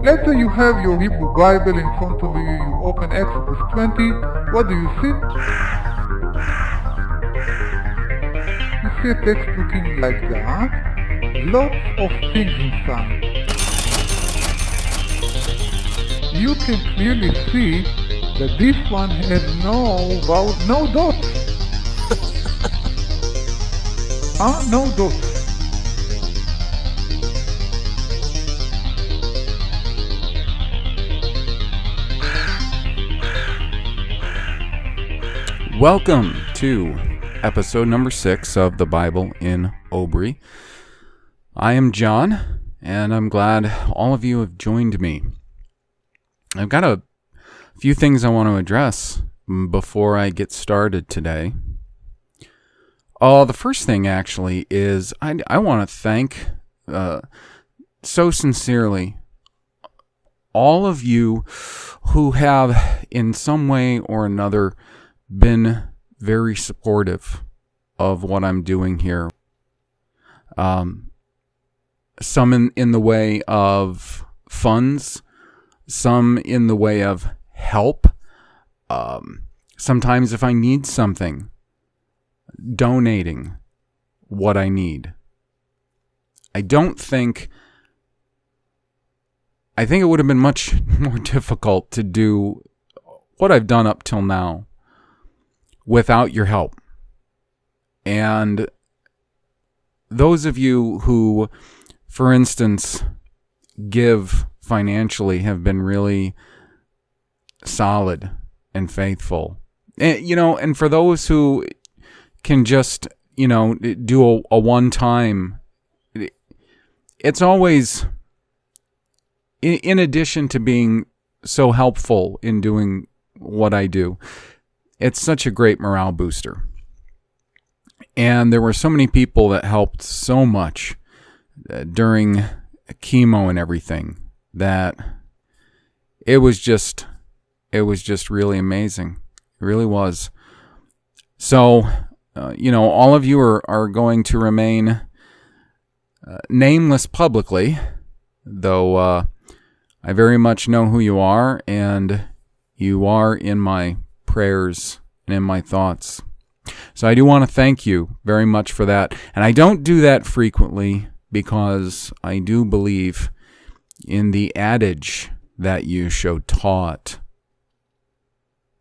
Let's say you have your Hebrew Bible in front of you, you open Exodus 20, what do you see? You see a text looking like that, lots of things inside. You can clearly see that this one has no dots. No dots. Welcome to episode number 6 of the Bible in OBRY. I am John, and I'm glad all of you have joined me. I've got a few things I want to address before I get started today. The first thing actually is I want to thank so sincerely all of you who have in some way or another been very supportive of what I'm doing here. Some in the way of funds, some in the way of help. Sometimes if I need something, donating what I need. I think it would have been much more difficult to do what I've done up till now without your help. And those of you who, for instance, give financially have been really solid and faithful. And for those who can just, do a one-time, it's always, in addition to being so helpful in doing what I do, it's such a great morale booster. And there were so many people that helped so much during chemo and everything that it was just really amazing. It really was. So, all of you are going to remain nameless publicly, though I very much know who you are, and you are in my prayers and in my thoughts. So I do want to thank you very much for that. And I don't do that frequently because I do believe in the adage that you show taught,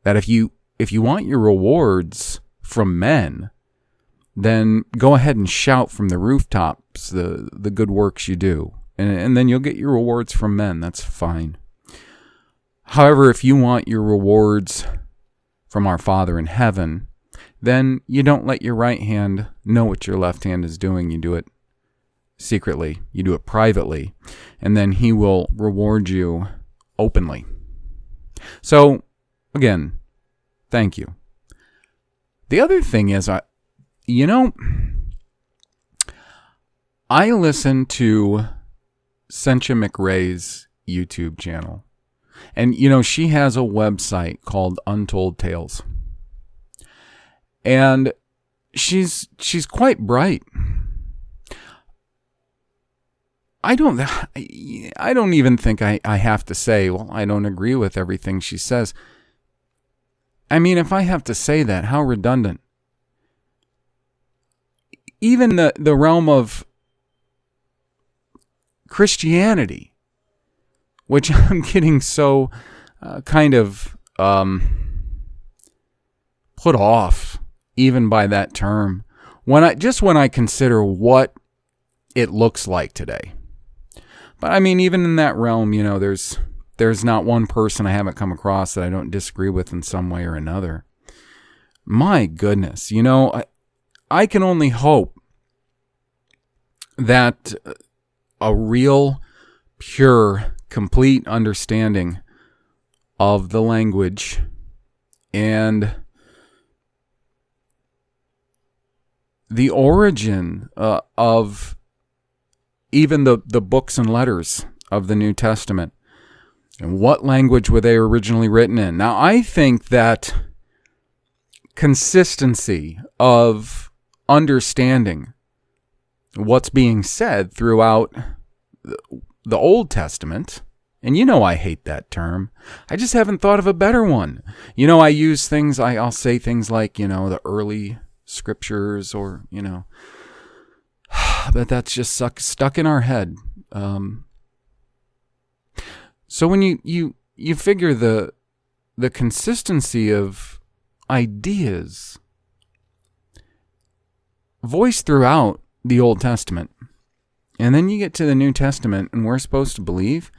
that if you want your rewards from men, then go ahead and shout from the rooftops the good works you do. And then you'll get your rewards from men. That's fine. However, if you want your rewards from our Father in heaven, then you don't let your right hand know what your left hand is doing. You do it secretly. You do it privately. And then he will reward you openly. So, again, thank you. The other thing is, I listen to Sencha McRae's YouTube channel. And, she has a website called Untold Tales. And she's quite bright. I don't even think I have to say, well, I don't agree with everything she says. I mean, if I have to say that, how redundant. Even the realm of Christianity, which I'm getting so kind of put off even by that term, when I consider what it looks like today. But I mean, even in that realm, there's not one person I haven't come across that I don't disagree with in some way or another. My goodness, I can only hope that a real, pure, complete understanding of the language and the origin of even the books and letters of the New Testament and what language were they originally written in. Now, I think that consistency of understanding what's being said throughout the Old Testament And you know I hate that term. I just haven't thought of a better one. You know, I use things, I'll say things like, you know, the early scriptures or, you know, but that's just stuck in our head. So when you figure the consistency of ideas voiced throughout the Old Testament, and then you get to the New Testament, and we're supposed to believe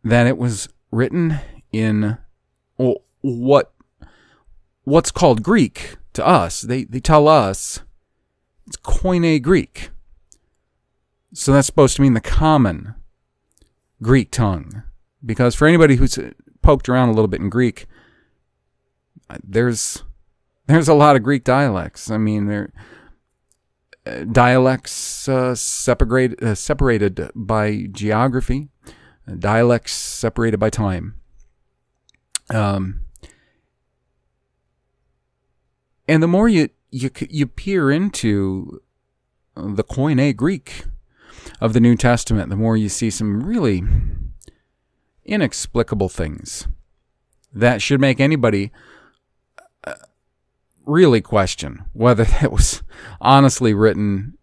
that it was written in what's called Greek to us. They tell us it's Koine Greek. So that's supposed to mean the common Greek tongue. Because for anybody who's poked around a little bit in Greek, there's a lot of Greek dialects. I mean, they're dialects separated by geography, dialects separated by time. And the more you peer into the Koine Greek of the New Testament, the more you see some really inexplicable things that should make anybody really question whether that was honestly written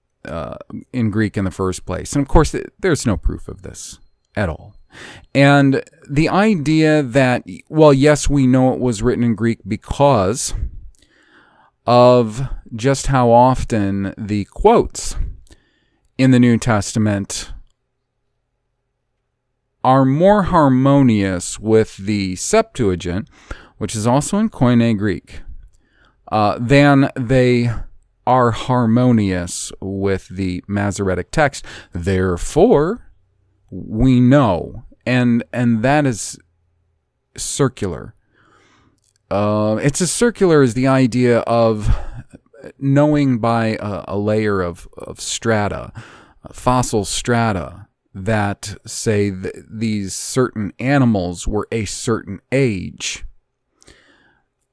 in Greek in the first place. And of course, there's no proof of this at all. And the idea that, well, yes, we know it was written in Greek because of just how often the quotes in the New Testament are more harmonious with the Septuagint, which is also in Koine Greek, than they are harmonious with the Masoretic text. Therefore, we know, and that is circular. It's as circular as the idea of knowing by a layer of strata, fossil strata, that say these certain animals were a certain age.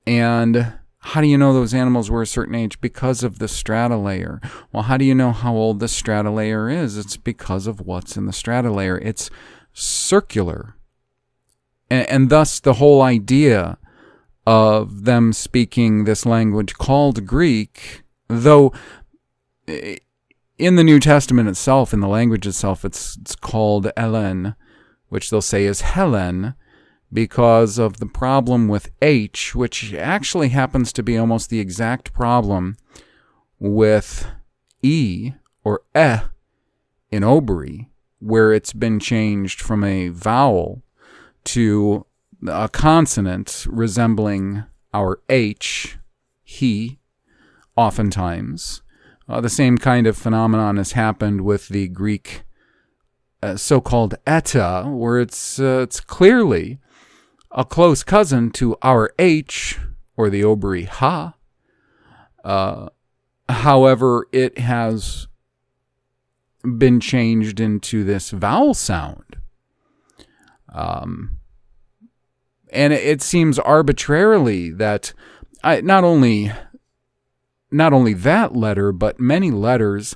And how do you know those animals were a certain age? Because of the strata layer. Well, how do you know how old the strata layer is? It's because of what's in the strata layer. It's circular. And thus the whole idea of them speaking this language called Greek, though in the New Testament itself, in the language itself, it's called Ellen, which they'll say is Helen, because of the problem with H, which actually happens to be almost the exact problem with E or in OBRY, where it's been changed from a vowel to a consonant resembling our H, he, oftentimes. The same kind of phenomenon has happened with the Greek so-called eta, where it's clearly a close cousin to our H, or the OBRY ha. However, it has been changed into this vowel sound. And it seems arbitrarily that not only that letter, but many letters,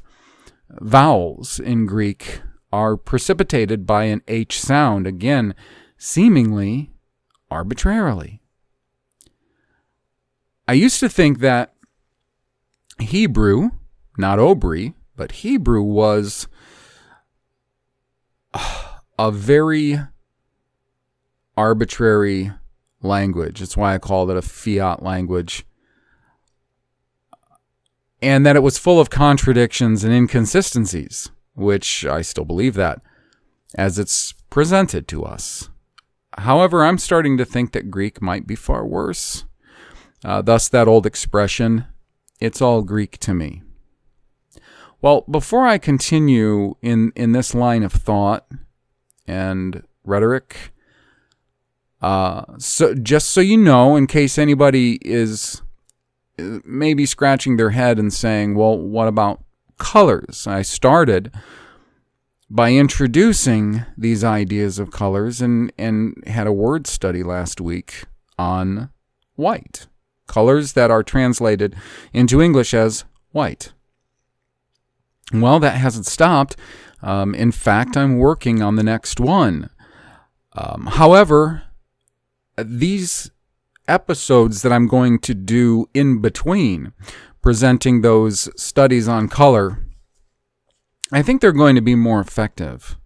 vowels in Greek, are precipitated by an H sound, again, seemingly arbitrarily. I used to think that Hebrew, not OBRY, but Hebrew was a very arbitrary language. That's why I called it a fiat language. And that it was full of contradictions and inconsistencies, which I still believe that, as it's presented to us. However, I'm starting to think that Greek might be far worse. Thus that old expression, it's all Greek to me. Well, before I continue in this line of thought and rhetoric, so just so you know, in case anybody is maybe scratching their head and saying, well, what about colors? I started by introducing these ideas of colors and had a word study last week on white. Colors that are translated into English as white. Well, that hasn't stopped. In fact, I'm working on the next one. However, these episodes that I'm going to do in between, presenting those studies on color, I think they're going to be more effective.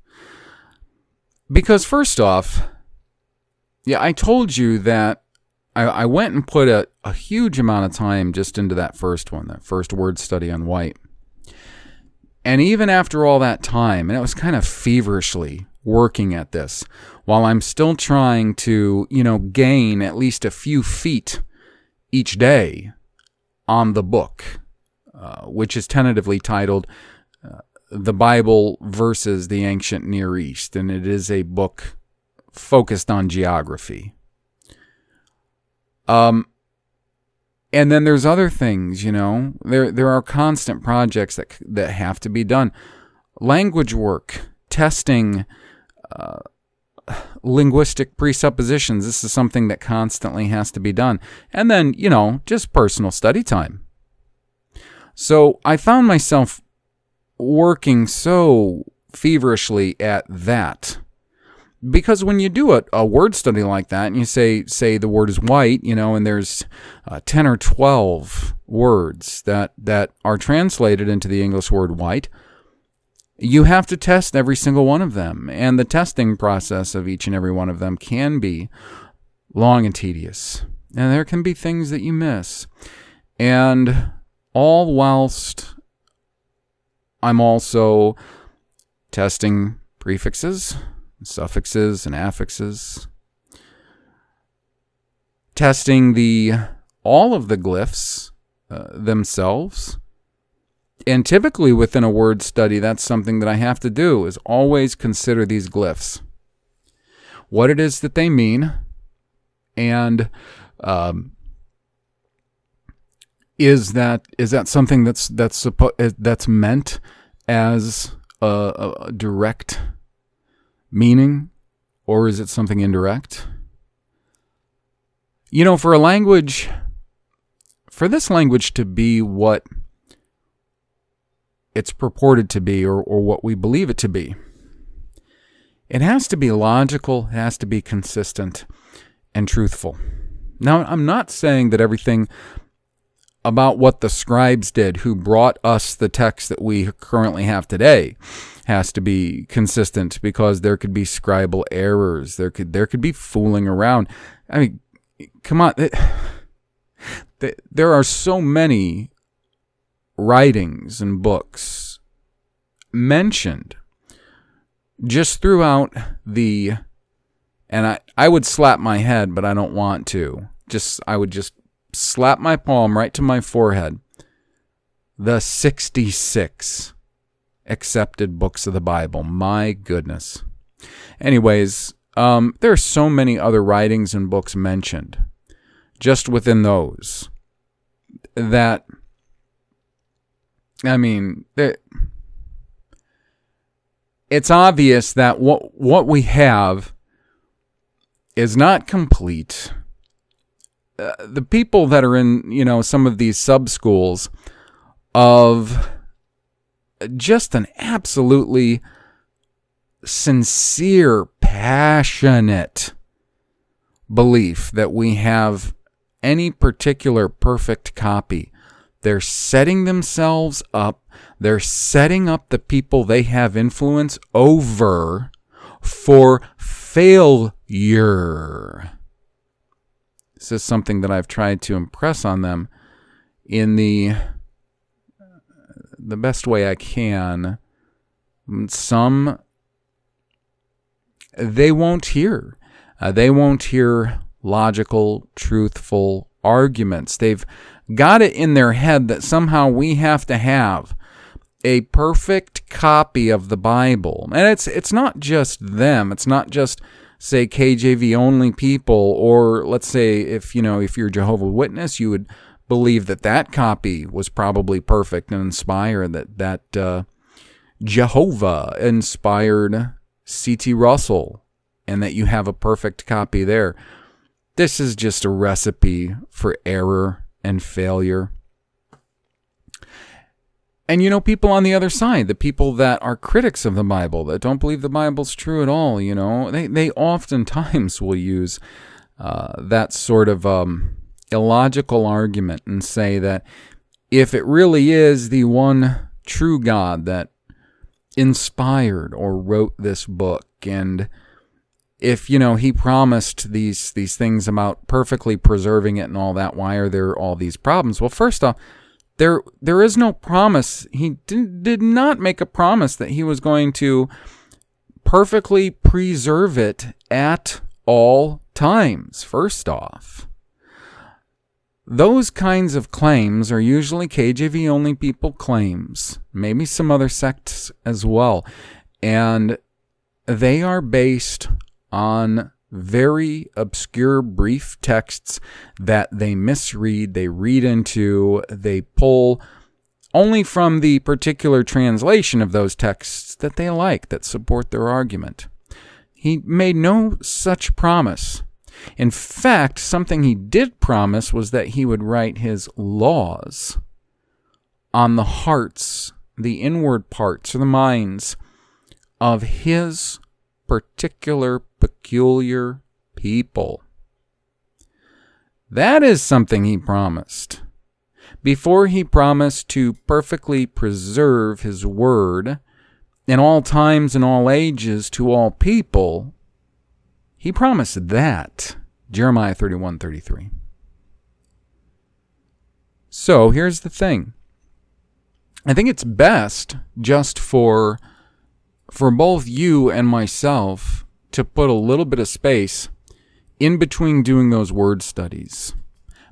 Because first off, I told you that I went and put a huge amount of time just into that first one, that first word study on white. And even after all that time, and it was kind of feverishly working at this, while I'm still trying to, gain at least a few feet each day on the book, which is tentatively titled The Bible versus the Ancient Near East, and it is a book focused on geography. And then there's other things, there are constant projects that have to be done. Language work, testing, linguistic presuppositions. This is something that constantly has to be done. And then, just personal study time. So I found myself working so feverishly at that. Because when you do a word study like that, and you say the word is white, and there's 10 or 12 words that are translated into the English word white, you have to test every single one of them. And the testing process of each and every one of them can be long and tedious. And there can be things that you miss. And all whilst I'm also testing prefixes, suffixes, and affixes, testing all of the glyphs themselves. And typically within a word study, that's something that I have to do, is always consider these glyphs, what it is that they mean, and is that something that's meant as a direct meaning, or is it something indirect? For this language to be what it's purported to be, or what we believe it to be, it has to be logical, it has to be consistent and truthful. Now, I'm not saying that everything about what the scribes did, who brought us the text that we currently have today, has to be consistent, because there could be scribal errors. There could be fooling around. I mean, come on. There are so many writings and books mentioned just throughout and I would slap my head, but I don't want to. I would just slap my palm right to my forehead. The 66 accepted books of the Bible. My goodness. Anyways, there are so many other writings and books mentioned just within those that, it's obvious that what we have is not complete. The people that are in, some of these sub-schools of just an absolutely sincere, passionate belief that we have any particular perfect copy, they're setting themselves up. They're setting up the people they have influence over for failure. This is something that I've tried to impress on them in the best way I can. Some they won't hear. They won't hear logical, truthful arguments. They've got it in their head that somehow we have to have a perfect copy of the Bible. And it's not just them. It's not just, say, KJV only people, or let's say if you're Jehovah's Witness, you would believe that copy was probably perfect and inspired, that Jehovah inspired C.T. Russell, and that you have a perfect copy there. This is just a recipe for error and failure. And people on the other side, the people that are critics of the Bible, that don't believe the Bible's true at all, they oftentimes will use that sort of illogical argument and say that if it really is the one true God that inspired or wrote this book, and if, he promised these things about perfectly preserving it and all that, why are there all these problems? Well, first off, there is no promise. He did not make a promise that he was going to perfectly preserve it at all times, first off. Those kinds of claims are usually KJV-only people claims, maybe some other sects as well, and they are based on very obscure, brief texts that they misread, they read into, they pull only from the particular translation of those texts that they like, that support their argument. He made no such promise. In fact, something he did promise was that he would write his laws on the hearts, the inward parts, or the minds of his particular, peculiar people. That is something he promised. Before he promised to perfectly preserve his word in all times and all ages to all people, he promised that. Jeremiah 31:33. So here's the thing. I think it's best just for both you and myself to put a little bit of space in between doing those word studies.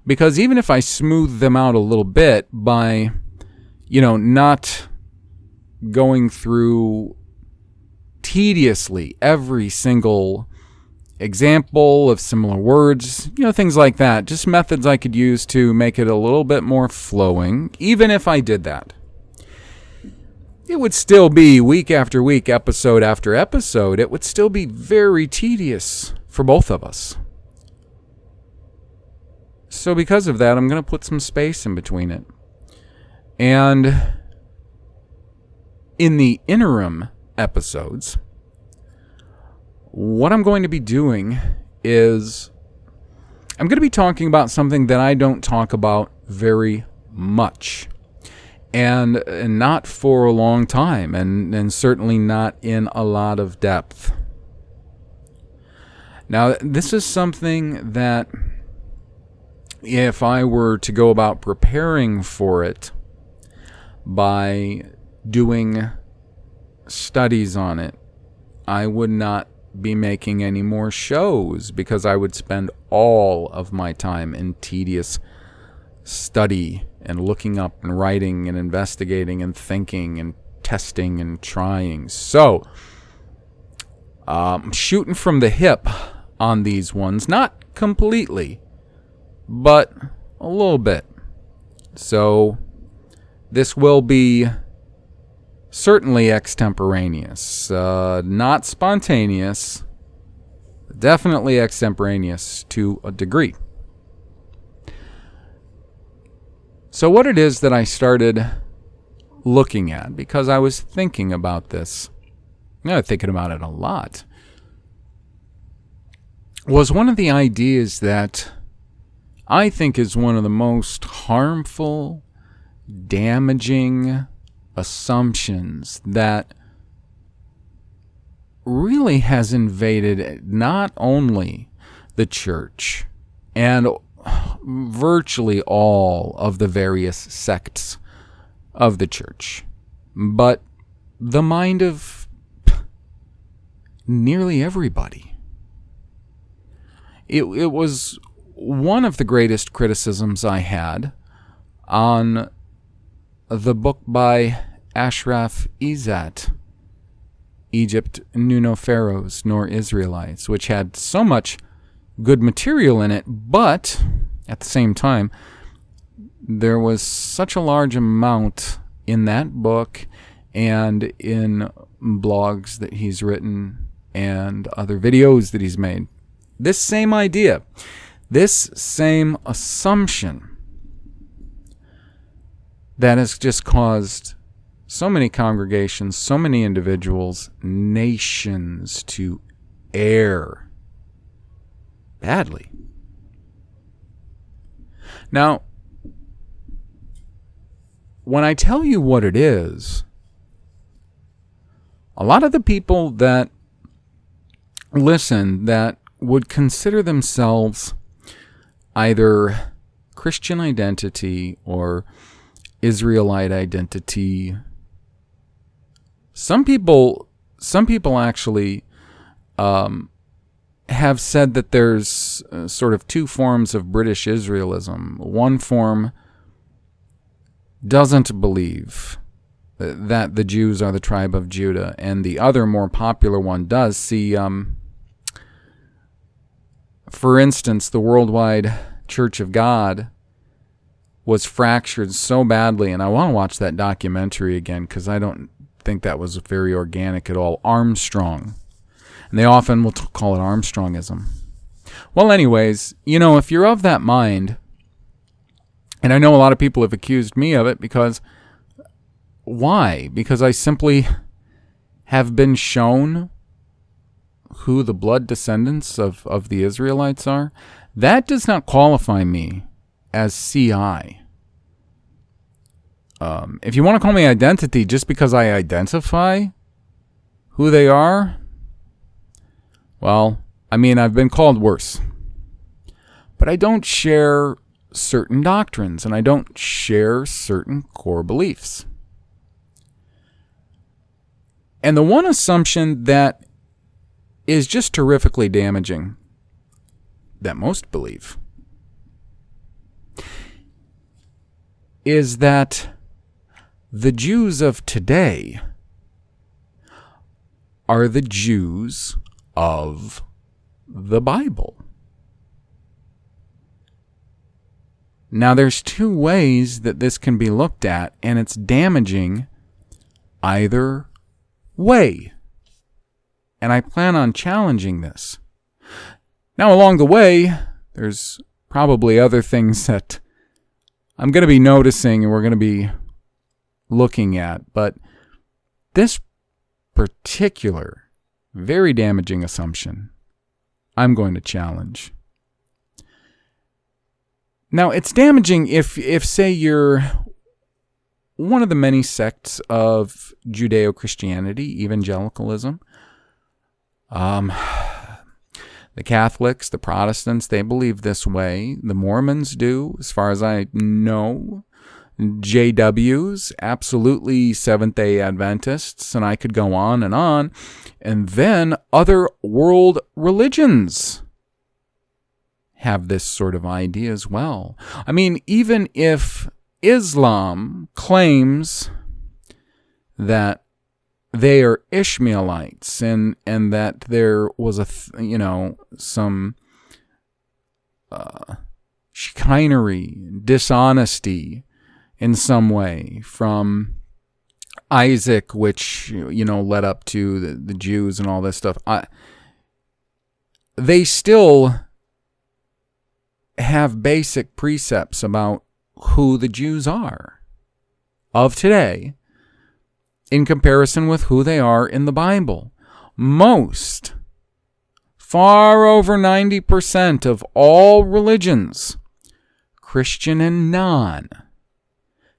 Because even if I smooth them out a little bit by, not going through tediously every single example of similar words, things like that, just methods I could use to make it a little bit more flowing, even if I did that, it would still be week after week, episode after episode. It would still be very tedious for both of us. So because of that, I'm going to put some space in between it. And in the interim episodes, what I'm going to be doing is I'm going to be talking about something that I don't talk about very much. And not for a long time, and certainly not in a lot of depth. Now, this is something that if I were to go about preparing for it by doing studies on it, I would not be making any more shows because I would spend all of my time in tedious study and looking up and writing and investigating and thinking and testing and trying. So, shooting from the hip on these ones, not completely, but a little bit. So, this will be certainly extemporaneous, not spontaneous, definitely extemporaneous to a degree. So what it is that I started looking at, because I was thinking about this, thinking about it a lot, was one of the ideas that I think is one of the most harmful, damaging assumptions that really has invaded not only the church and virtually all of the various sects of the church, but the mind of nearly everybody. It was one of the greatest criticisms I had on the book by Ashraf Izzat, Egypt knew no pharaohs nor Israelites, which had so much good material in it, but at the same time, there was such a large amount in that book and in blogs that he's written and other videos that he's made. This same idea, this same assumption that has just caused so many congregations, so many individuals, nations to err badly. Now, when I tell you what it is, a lot of the people that listen that would consider themselves either Christian identity or Israelite identity, some people actually have said that there's sort of two forms of British Israelism. One form doesn't believe that the Jews are the tribe of Judah, and the other, more popular one, does. See, for instance, the Worldwide Church of God was fractured so badly, and I want to watch that documentary again because I don't think that was very organic at all. Armstrong. And they often will call it Armstrongism. Well, anyways, if you're of that mind, and I know a lot of people have accused me of it because, why? Because I simply have been shown who the blood descendants of the Israelites are. That does not qualify me as CI. If you want to call me identity just because I identify who they are, well, I've been called worse. But I don't share certain doctrines, and I don't share certain core beliefs. And the one assumption that is just terrifically damaging, that most believe, is that the Jews of today are the Jews of the Bible. Now, there's two ways that this can be looked at, and it's damaging either way. And I plan on challenging this. Now, along the way, there's probably other things that I'm going to be noticing and we're going to be looking at, but this particular very damaging assumption I'm going to challenge. Now, it's damaging if say you're one of the many sects of Judeo-Christianity, evangelicalism. The Catholics, the Protestants, they believe this way. The Mormons do, as far as I know. JWs, absolutely Seventh-day Adventists, and I could go on. And then other world religions have this sort of idea as well. Even if Islam claims that they are Ishmaelites and that there was some chicanery, dishonesty in some way from Isaac, which led up to the Jews and all this stuff, they still have basic precepts about who the Jews are of today in comparison with who they are in the Bible. Most, far over 90% of all religions, Christian and non,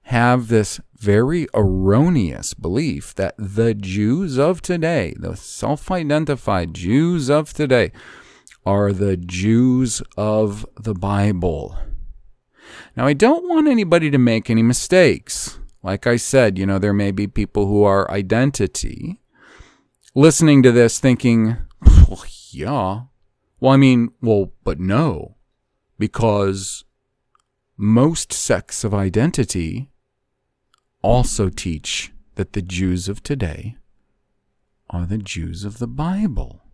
have this very erroneous belief that the Jews of today, the self-identified Jews of today, are the Jews of the Bible. Now, I don't want anybody to make any mistakes. Like I said, there may be people who are identity listening to this thinking, well, yeah. But no, because most sects of identity also teach that the Jews of today are the Jews of the Bible,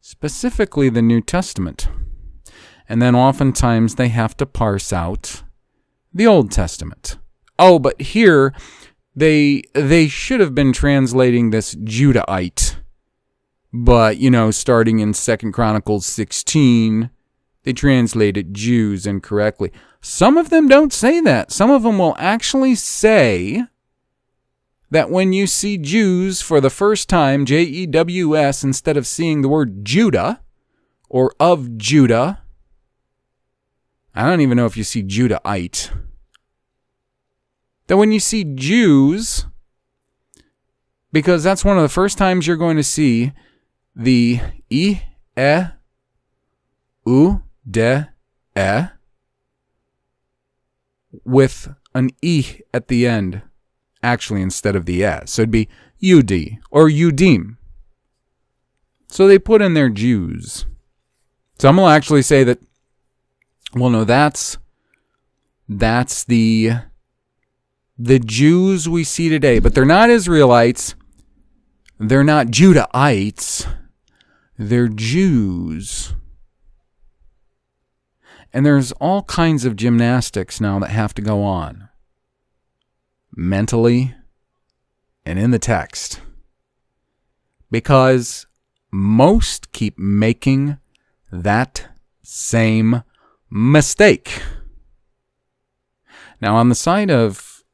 specifically the New Testament. And then oftentimes they have to parse out the Old Testament. Oh, but here they should have been translating this Judahite. But, starting in 2 Chronicles 16, they translated Jews incorrectly. Some of them don't say that. Some of them will actually say that when you see Jews for the first time, Jews, instead of seeing the word Judah or of Judah, I don't even know if you see Judahite, that when you see Jews, because that's one of the first times you're going to see the I, E, U, De, E, with an E at the end, actually instead of the E. So it'd be Yudi or Yudim. So they put in their Jews. Some will actually say that, well, no, that's the Jews we see today, but they're not Israelites. They're not Judahites. They're Jews. And there's all kinds of gymnastics now that have to go on, mentally and in the text, because most keep making that same mistake. Now, on the side of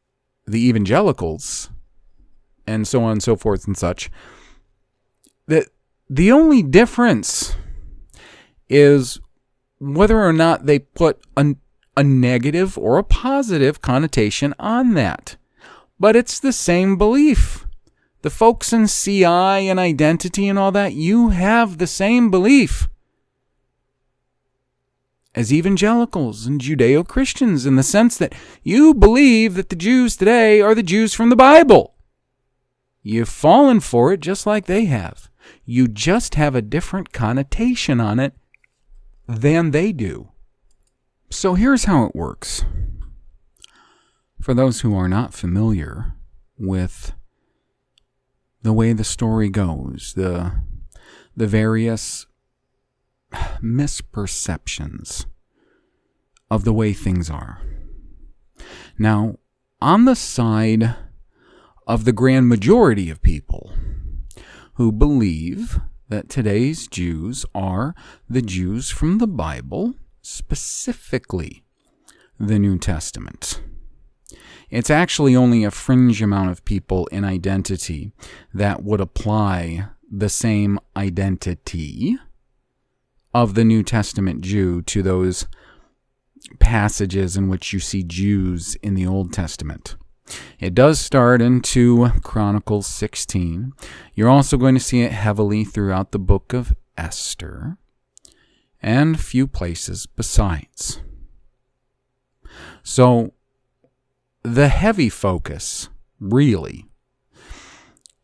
the evangelicals and so on and so forth and such, the only difference is whether or not they put a negative or a positive connotation on that. But it's the same belief. The folks in CI and identity and all that, you have the same belief as evangelicals and Judeo-Christians, in the sense that you believe that the Jews today are the Jews from the Bible. You've fallen for it just like they have. You just have a different connotation on it than they do. So here's how it works. For those who are not familiar with the way the story goes, the various misperceptions of the way things are. Now, on the side of the grand majority of people who believe that today's Jews are the Jews from the Bible, specifically the New Testament, it's actually only a fringe amount of people in identity that would apply the same identity of the New Testament Jew to those passages in which you see Jews in the Old Testament. It does start in 2 Chronicles 16. You're also going to see it heavily throughout the book of Esther and a few places besides. So the heavy focus really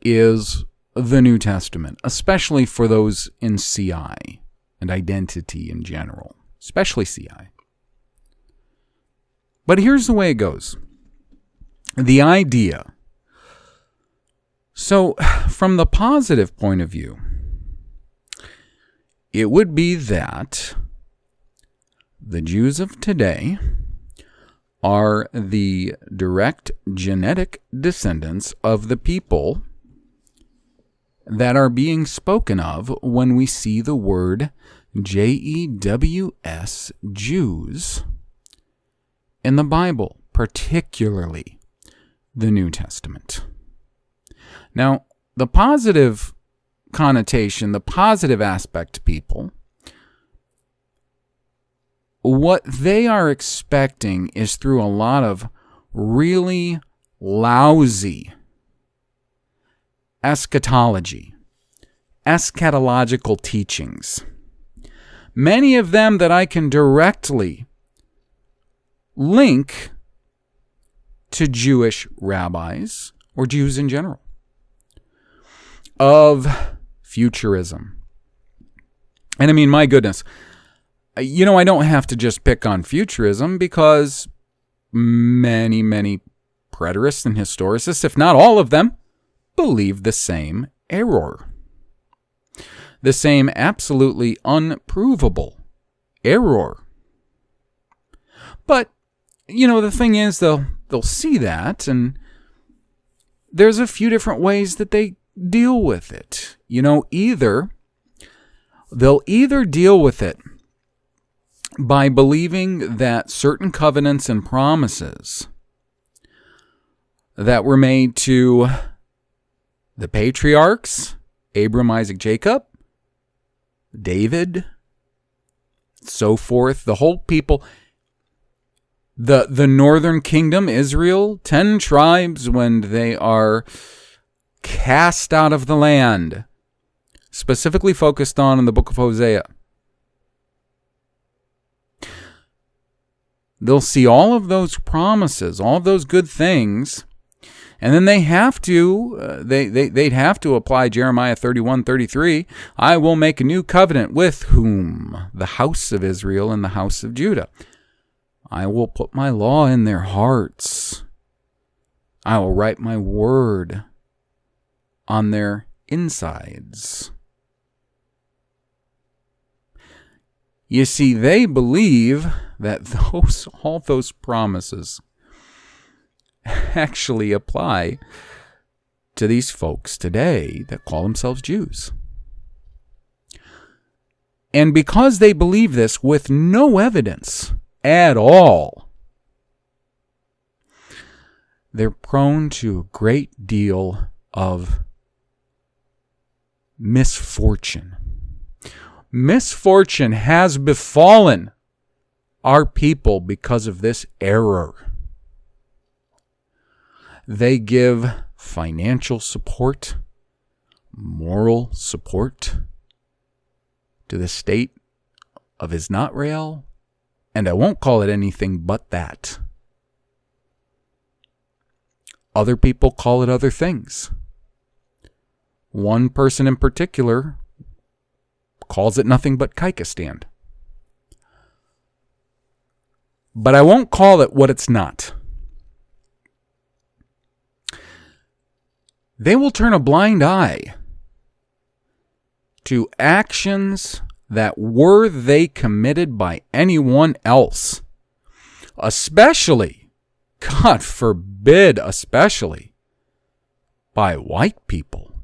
is the New Testament, especially for those in CI and identity in general, especially CI. But here's the way it goes. The idea. So, from the positive point of view, it would be that the Jews of today are the direct genetic descendants of the people that are being spoken of when we see the word Jews, Jews, in the Bible, particularly the New Testament. Now, the positive connotation, the positive aspect to people, what they are expecting is through a lot of really lousy eschatology, eschatological teachings. Many of them that I can directly link to Jewish rabbis or Jews in general, of futurism. And I mean, my goodness, you know, I don't have to just pick on futurism, because many, many preterists and historicists, if not all of them, believe the same error. The same absolutely unprovable error. But, you know, the thing is, they'll see that, and there's a few different ways that they deal with it. You know, they'll either deal with it by believing that certain covenants and promises that were made to the patriarchs, Abram, Isaac, Jacob, David, so forth, the whole people, the northern kingdom, Israel, 10 tribes when they are cast out of the land, specifically focused on in the book of Hosea. They'll see all of those promises, all of those good things, and then they have to, they'd have to apply Jeremiah 31:33. I will make a new covenant with whom? The house of Israel and the house of Judah. I will put my law in their hearts. I will write my word on their insides. You see, they believe that all those promises actually apply to these folks today that call themselves Jews. And because they believe this with no evidence at all, they're prone to a great deal of misfortune. Misfortune has befallen our people because of this error. They give financial support, moral support to the state of Israel, and I won't call it anything but that. Other people call it other things. One person in particular calls it nothing but Kyrgyzstan. But I won't call it what it's not. They will turn a blind eye to actions that were they committed by anyone else, especially, God forbid, especially by white people.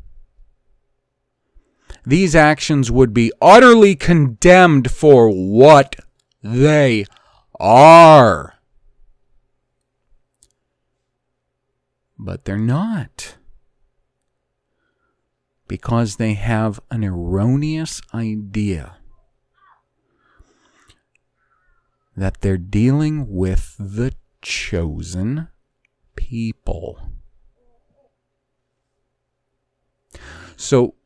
These actions would be utterly condemned for what they are. But they're not. Because they have an erroneous idea that they're dealing with the chosen people. So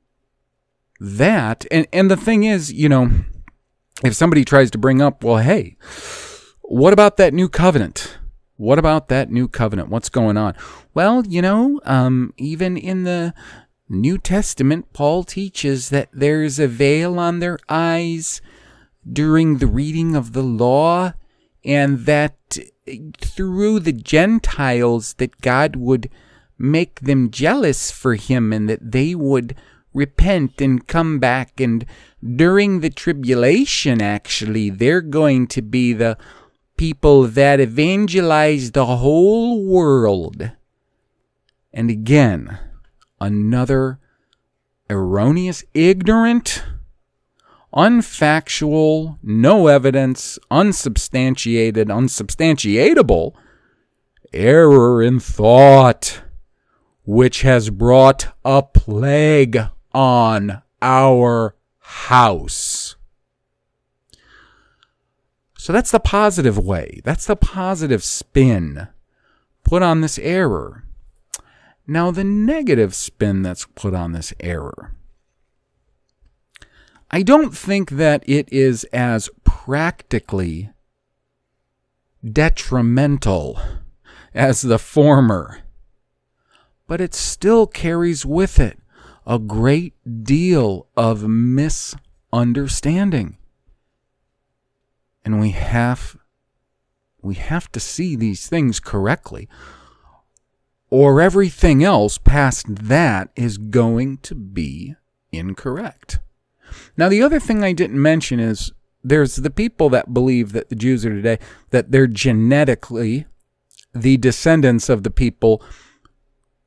that, and the thing is, if somebody tries to bring up, well, hey, what about that new covenant? What about that new covenant? What's going on? Well, even in the New Testament, Paul teaches that there's a veil on their eyes during the reading of the law, and that through the Gentiles that God would make them jealous for him and that they would repent and come back, and during the tribulation, actually, they're going to be the people that evangelize the whole world. And again, another erroneous, ignorant, unfactual, no evidence, unsubstantiatable error in thought, which has brought a plague on our house. So that's the positive way. That's the positive spin put on this error. Now, the negative spin that's put on this error, I don't think that it is as practically detrimental as the former, but it still carries with it a great deal of misunderstanding. And we have to see these things correctly, or everything else past that is going to be incorrect. Now, the other thing I didn't mention is there's the people that believe that the Jews are today, that they're genetically the descendants of the people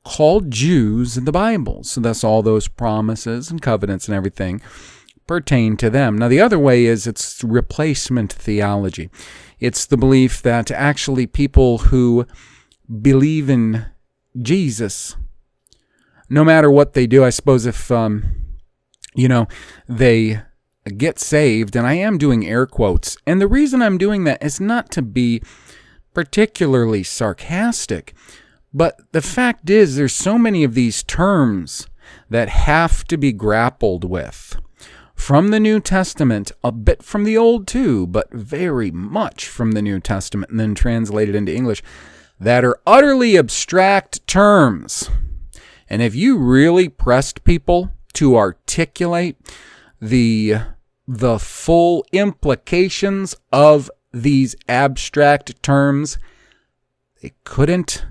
called Jews in the Bible. So that's all those promises and covenants and everything pertain to them. Now, the other way is it's replacement theology. It's the belief that actually people who believe in Jesus, no matter what they do. I suppose if, they get saved, and I am doing air quotes, and the reason I'm doing that is not to be particularly sarcastic, but the fact is there's so many of these terms that have to be grappled with from the New Testament, a bit from the Old too, but very much from the New Testament, and then translated into English, that are utterly abstract terms. And if you really pressed people to articulate the full implications of these abstract terms, they couldn't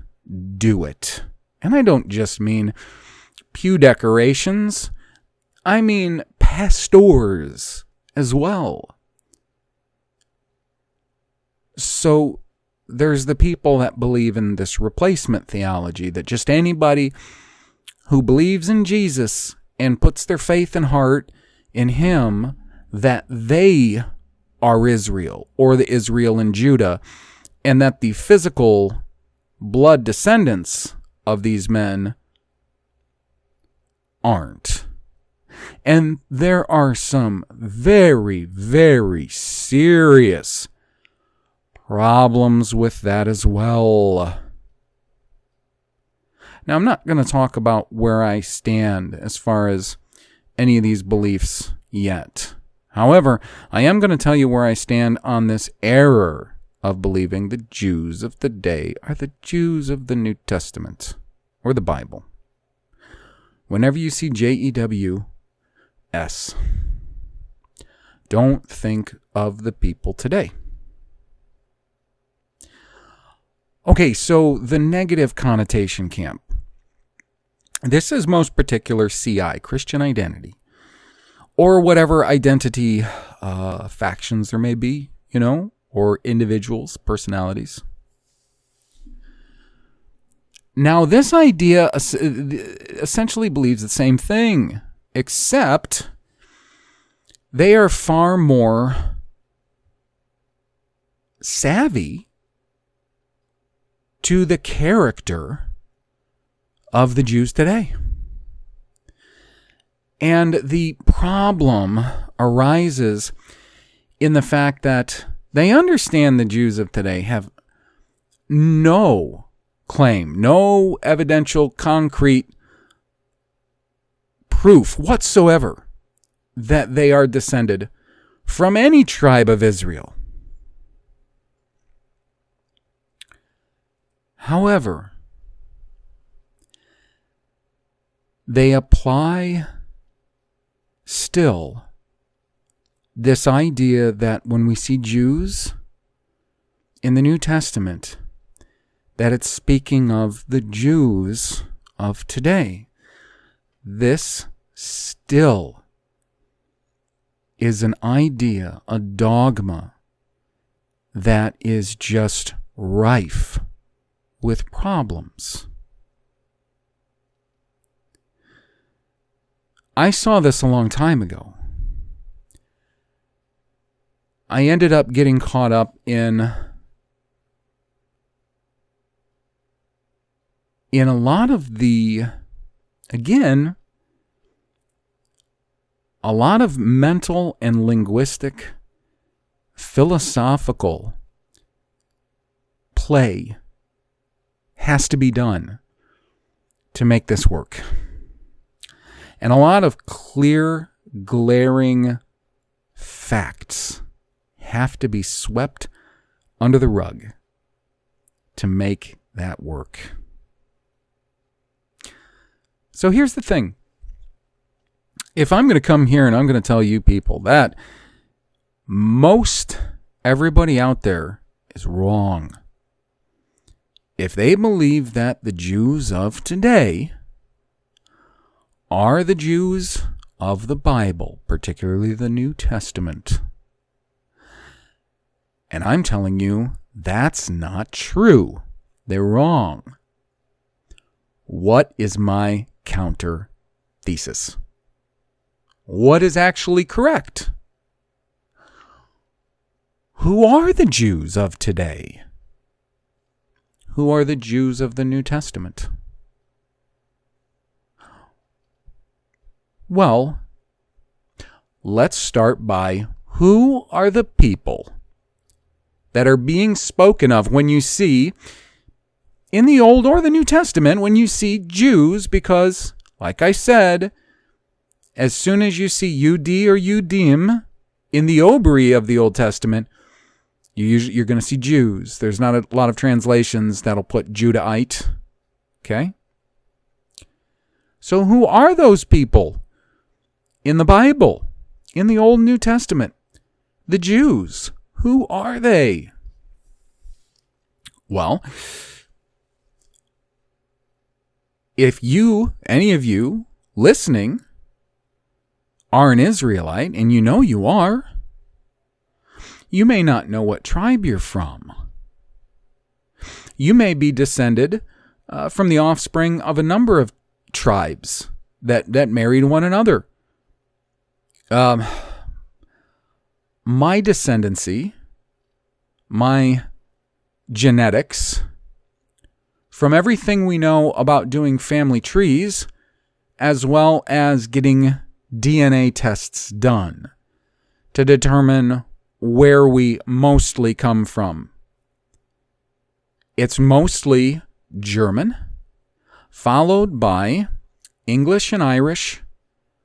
do it. And I don't just mean pew decorations. I mean pastors as well. So there's the people that believe in this replacement theology, that just anybody who believes in Jesus and puts their faith and heart in him, that they are Israel, or the Israel in Judah, and that the physical blood descendants of these men aren't. And there are some very, very serious problems with that as well. Now, I'm not going to talk about where I stand as far as any of these beliefs yet. However, I am going to tell you where I stand on this error of believing the Jews of the day are the Jews of the New Testament or the Bible. Whenever you see JEWS, don't think of the people today. Okay, so the negative connotation camp. This is most particular CI, Christian identity, or whatever identity factions there may be, or individuals, personalities. Now, this idea essentially believes the same thing, except they are far more savvy to the character of the Jews today. And the problem arises in the fact that they understand the Jews of today have no claim, no evidential, concrete proof whatsoever that they are descended from any tribe of Israel. However, they apply still this idea that when we see Jews in the New Testament, that it's speaking of the Jews of today. This still is an idea, a dogma, that is just rife with problems. I saw this a long time ago. I ended up getting caught up in a lot of a lot of mental and linguistic, philosophical play has to be done to make this work. And a lot of clear, glaring facts have to be swept under the rug to make that work. So here's the thing. If I'm going to come here and I'm going to tell you people that most everybody out there is wrong, if they believe that the Jews of today are the Jews of the Bible, particularly the New Testament, and I'm telling you that's not true, they're wrong, what is my counter thesis? What is actually correct? Who are the Jews of today? Who are the Jews of the New Testament? Well, let's start by who are the people that are being spoken of when you see, in the Old or the New Testament, when you see Jews, because, like I said, as soon as you see Yudi or Yudim in the OBRY of the Old Testament, you're going to see Jews. There's not a lot of translations that'll put Judahite. Okay? So who are those people in the Bible, in the Old and New Testament? The Jews. Who are they? Well, if any of you listening, are an Israelite, and you know you are, you may not know what tribe you're from. You may be descended from the offspring of a number of tribes that married one another. My descendancy, my genetics, from everything we know about doing family trees, as well as getting DNA tests done to determine where we mostly come from. It's mostly German, followed by English and Irish.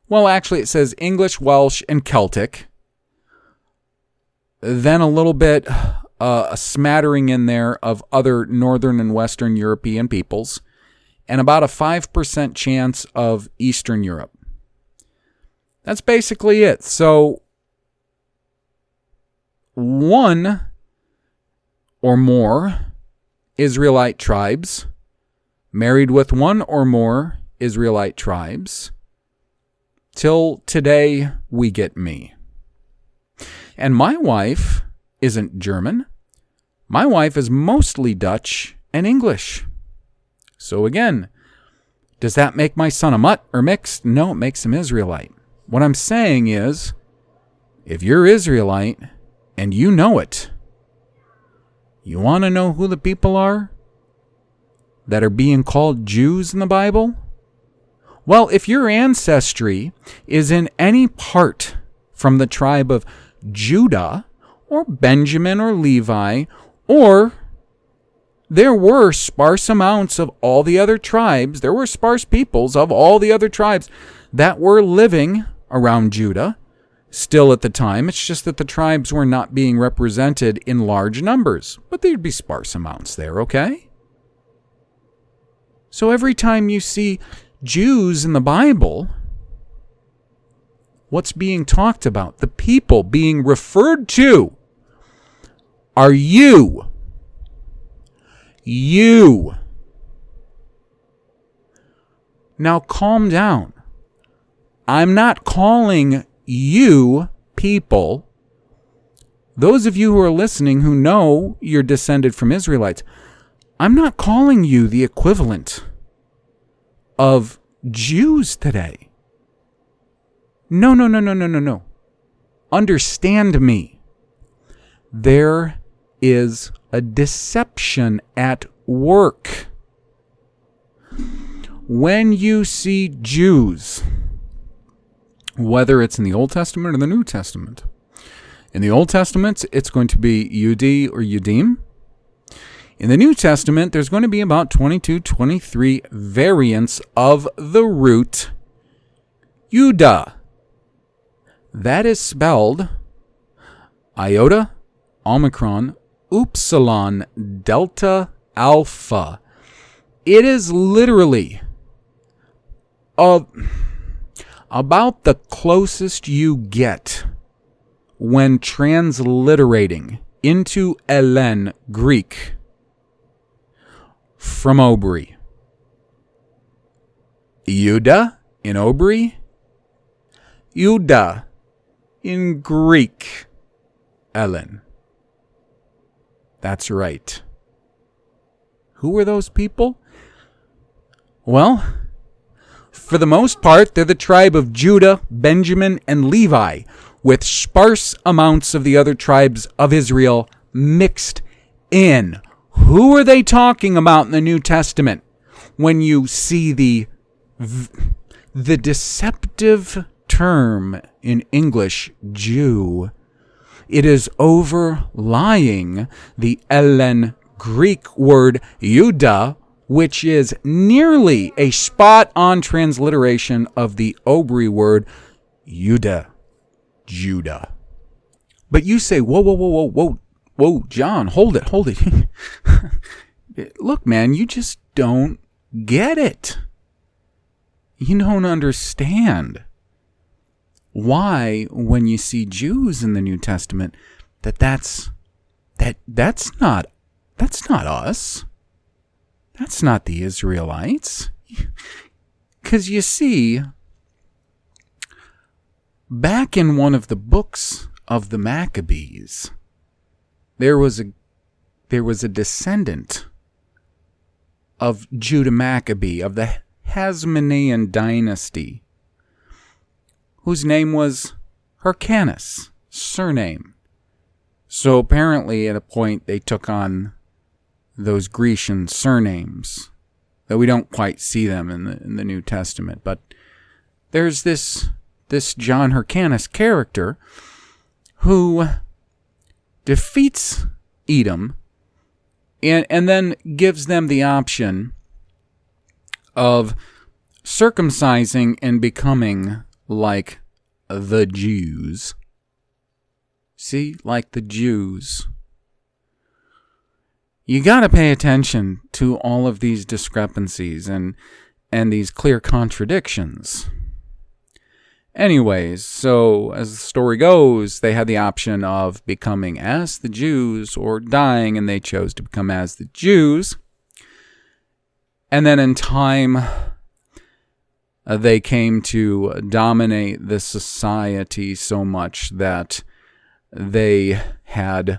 Well, actually, it says English, Welsh, and Celtic. Then a little bit, a smattering in there of other Northern and Western European peoples, and about a 5% chance of Eastern Europe. That's basically it. So, one or more Israelite tribes married with one or more Israelite tribes. Till today, we get me. And my wife isn't German. My wife is mostly Dutch and English. So again, does that make my son a mutt or mixed? No, it makes him Israelite. What I'm saying is, if you're Israelite and you know it, you want to know who the people are that are being called Jews in the Bible? Well, if your ancestry is in any part from the tribe of Judah or Benjamin or Levi, or there were sparse amounts of all the other tribes, there were sparse peoples of all the other tribes that were living around Judah still at the time. It's just that the tribes were not being represented in large numbers, but there'd be sparse amounts there, okay? So every time you see Jews in the Bible, what's being talked about, the people being referred to, are you. You. Now calm down. I'm not calling you people. Those of you who are listening who know you're descended from Israelites, I'm not calling you the equivalent of Jews today. No. Understand me. There is a deception at work. When you see Jews, whether it's in the Old Testament or the New Testament, in the Old Testament, it's going to be Yudi or Yudim. In the New Testament, there's going to be about 22, 23 variants of the root Judah. That is spelled iota, omicron, upsilon, delta, alpha. It is literally about the closest you get when transliterating into Hellen, Greek, from OBRY. Judah in OBRY, Judah in Greek, Hellen. That's right. Who are those people? Well, for the most part, they're the tribe of Judah, Benjamin, and Levi, with sparse amounts of the other tribes of Israel mixed in. Who are they talking about in the New Testament when you see the the deceptive term in English, Jew, it is overlying the Ellen Greek word Judah, which is nearly a spot-on transliteration of the OBRY word Judah. But you say, whoa, John, hold it. Look, man, you just don't get it. You don't understand why, when you see Jews in the New Testament, that's not us. That's not the Israelites. Because you see, back in one of the books of the Maccabees, there was a descendant of Judah Maccabee, of the Hasmonean dynasty, whose name was Hyrcanus, surname. So apparently at a point they took on those Grecian surnames, though we don't quite see them in the New Testament. But there's this John Hyrcanus character who defeats Edom and then gives them the option of circumcising and becoming like the Jews. See, like the Jews. You got to pay attention to all of these discrepancies and these clear contradictions. Anyways, so as the story goes, they had the option of becoming as the Jews or dying, and they chose to become as the Jews. And then in time, they came to dominate the society so much that they had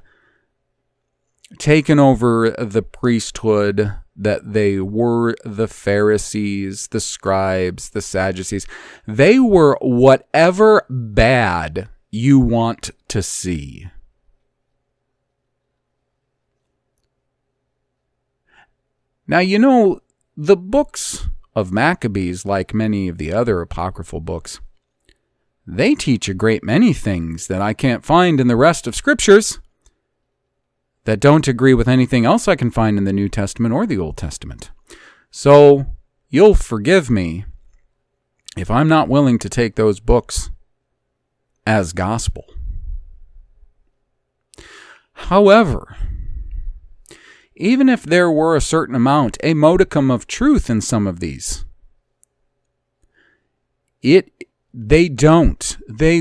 taken over the priesthood, that they were the Pharisees, the scribes, the Sadducees. They were whatever bad you want to see. Now, you know, the books of Maccabees, like many of the other apocryphal books, they teach a great many things that I can't find in the rest of scriptures, that don't agree with anything else I can find in the New Testament or the Old Testament. So you'll forgive me if I'm not willing to take those books as gospel. However, even if there were a certain amount, a modicum of truth in some of these, they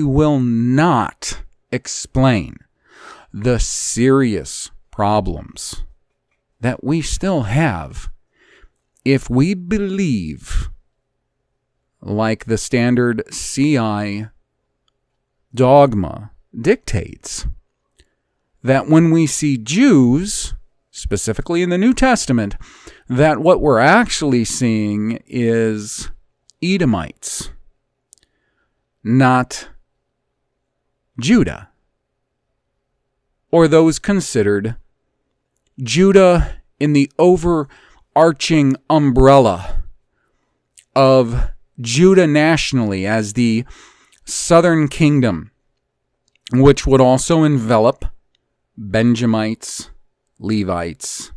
will not explain the serious problems that we still have if we believe, like the standard CI dogma dictates, that when we see Jews, specifically in the New Testament, that what we're actually seeing is Edomites, not Judah, or those considered Judah in the overarching umbrella of Judah nationally as the southern kingdom, which would also envelop Benjamites, Levites,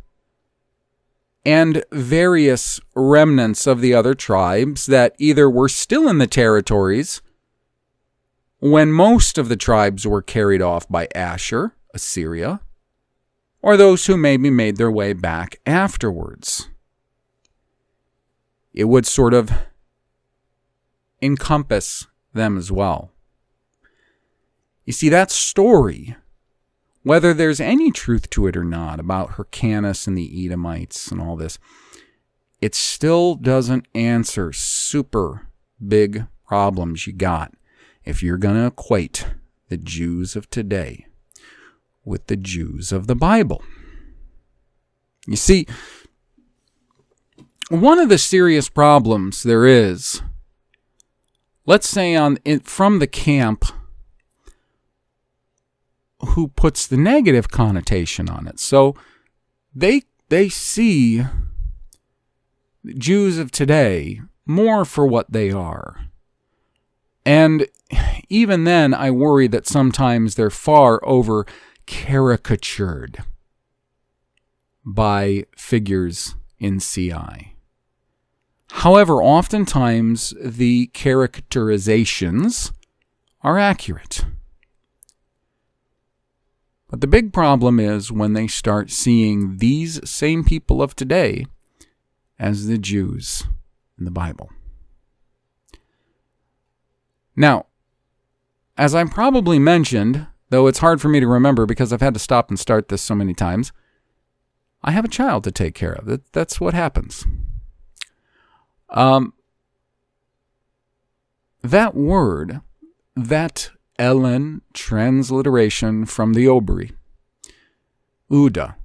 and various remnants of the other tribes that either were still in the territories when most of the tribes were carried off by Asher, Assyria, or those who maybe made their way back afterwards. It would sort of encompass them as well. You see, that story, whether there's any truth to it or not, about Hyrcanus and the Edomites and all this, it still doesn't answer super big problems you got if you're going to equate the Jews of today with the Jews of the Bible. You see, one of the serious problems there is, let's say from the camp who puts the negative connotation on it. So they see the Jews of today more for what they are. And even then, I worry that sometimes they're far over caricatured by figures in CI. However, oftentimes the characterizations are accurate. But the big problem is when they start seeing these same people of today as the Jews in the Bible. Now, as I probably mentioned, though it's hard for me to remember because I've had to stop and start this so many times, I have a child to take care of. That's what happens. That word, that Ellen transliteration from the OBRY, Uda,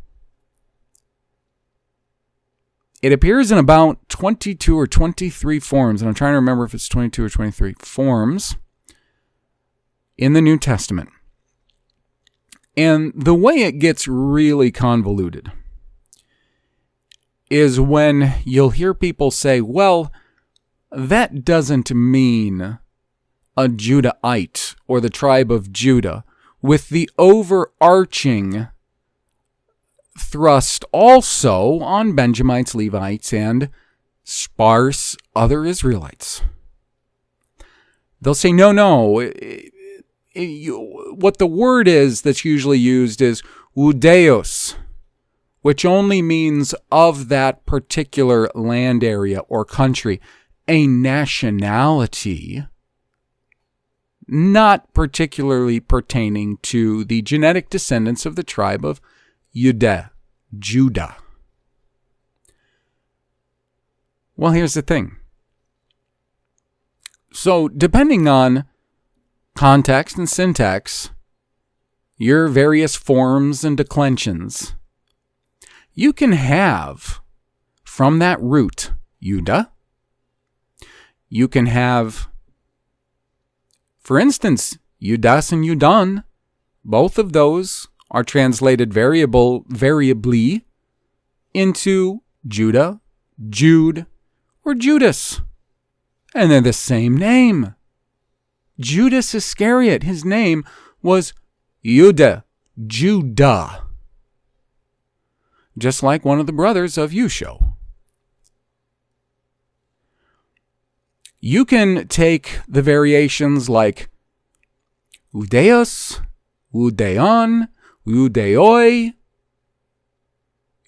it appears in about 22 or 23 forms, and I'm trying to remember if it's 22 or 23 forms in the New Testament. And the way it gets really convoluted is when you'll hear people say, well, that doesn't mean a Judahite or the tribe of Judah, with the overarching thrust also on Benjamites, Levites, and sparse other Israelites. They'll say, no, what the word is that's usually used is Udeos, which only means of that particular land area or country, a nationality, not particularly pertaining to the genetic descendants of the tribe of Judah. Well, here's the thing. So, depending on context and syntax, your various forms and declensions, you can have from that root, Judah, you can have, for instance, Judas and Judan. Both of those are translated variably into Judah, Jude, or Judas. And they're the same name. Judas Iscariot, his name was Judah. Just like one of the brothers of Yusho. You can take the variations like Udeos, Udeon, Udeoi,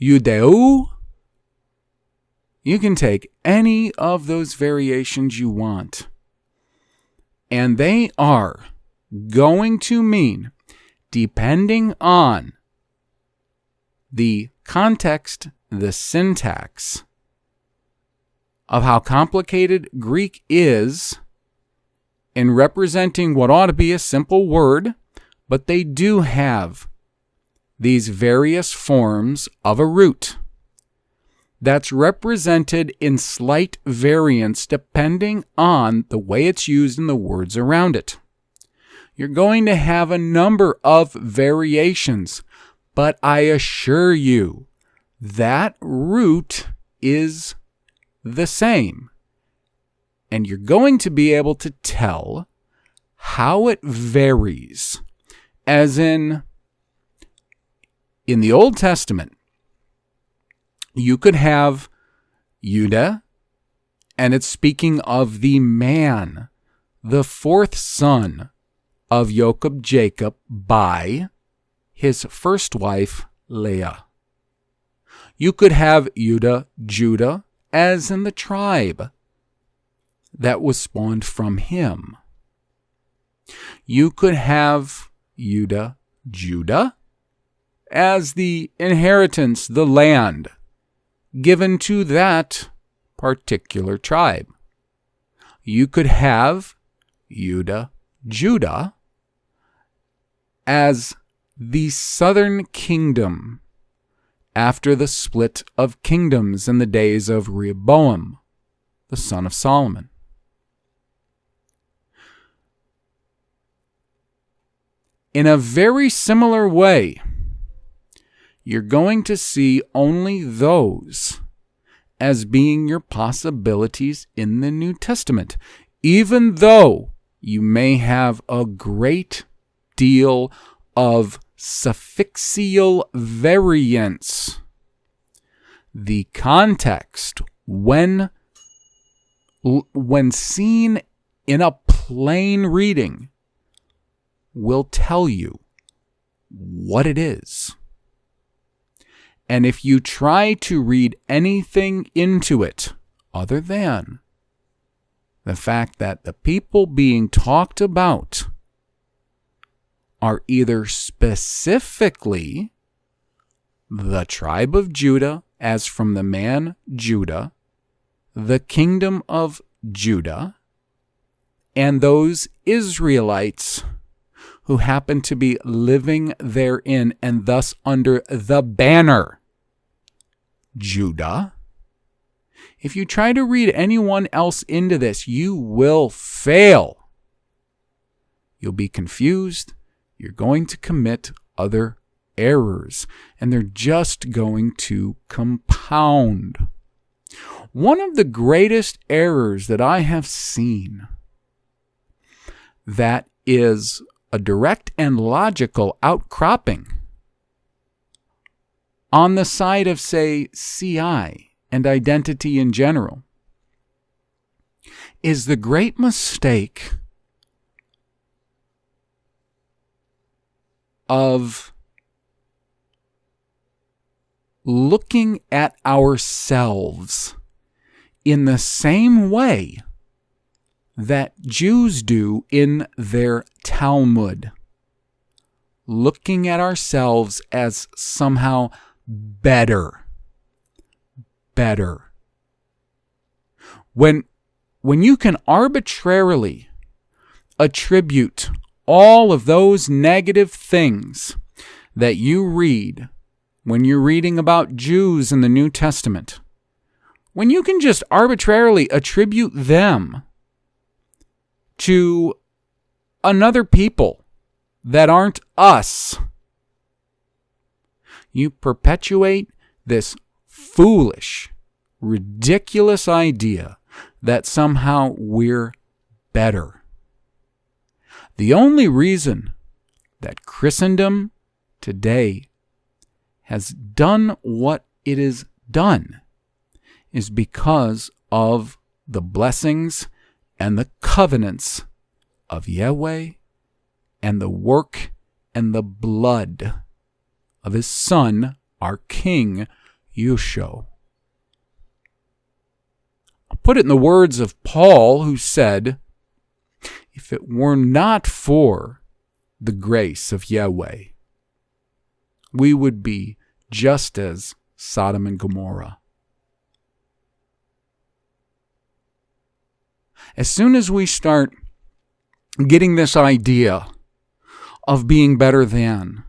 Udeu. You can take any of those variations you want. And they are going to mean, depending on the context, the syntax of how complicated Greek is in representing what ought to be a simple word, but they do have these various forms of a root that's represented in slight variance depending on the way it's used in the words around it. You're going to have a number of variations, but I assure you that root is the same. And you're going to be able to tell how it varies. As in the Old Testament, you could have Judah, and it's speaking of the man, the fourth son of Jacob by his first wife, Leah. You could have Judah, as in the tribe that was spawned from him. You could have Judah, as the inheritance, the land, given to that particular tribe. You could have Judah, as the southern kingdom after the split of kingdoms in the days of Rehoboam, the son of Solomon. In a very similar way, you're going to see only those as being your possibilities in the New Testament, even though you may have a great deal of suffixal variance. The context, when seen in a plain reading, will tell you what it is. And if you try to read anything into it other than the fact that the people being talked about are either specifically the tribe of Judah, as from the man Judah, the kingdom of Judah, and those Israelites who happen to be living therein and thus under the banner Judah. If you try to read anyone else into this, you will fail. You'll be confused. You're going to commit other errors, and they're just going to compound. One of the greatest errors that I have seen that is a direct and logical outcropping on the side of, say, CI and identity in general is the great mistake of looking at ourselves in the same way that Jews do in their Talmud, looking at ourselves as somehow better. When you can arbitrarily attribute all of those negative things that you read when you're reading about Jews in the New Testament, when you can just arbitrarily attribute them to another people that aren't us, you perpetuate this foolish, ridiculous idea that somehow we're better. The only reason that Christendom today has done what it has done is because of the blessings and the covenants of Yahweh and the work and the blood of his Son, our King, Yeshua. I'll put it in the words of Paul, who said, if it were not for the grace of Yahweh, we would be just as Sodom and Gomorrah. As soon as we start getting this idea of being better than,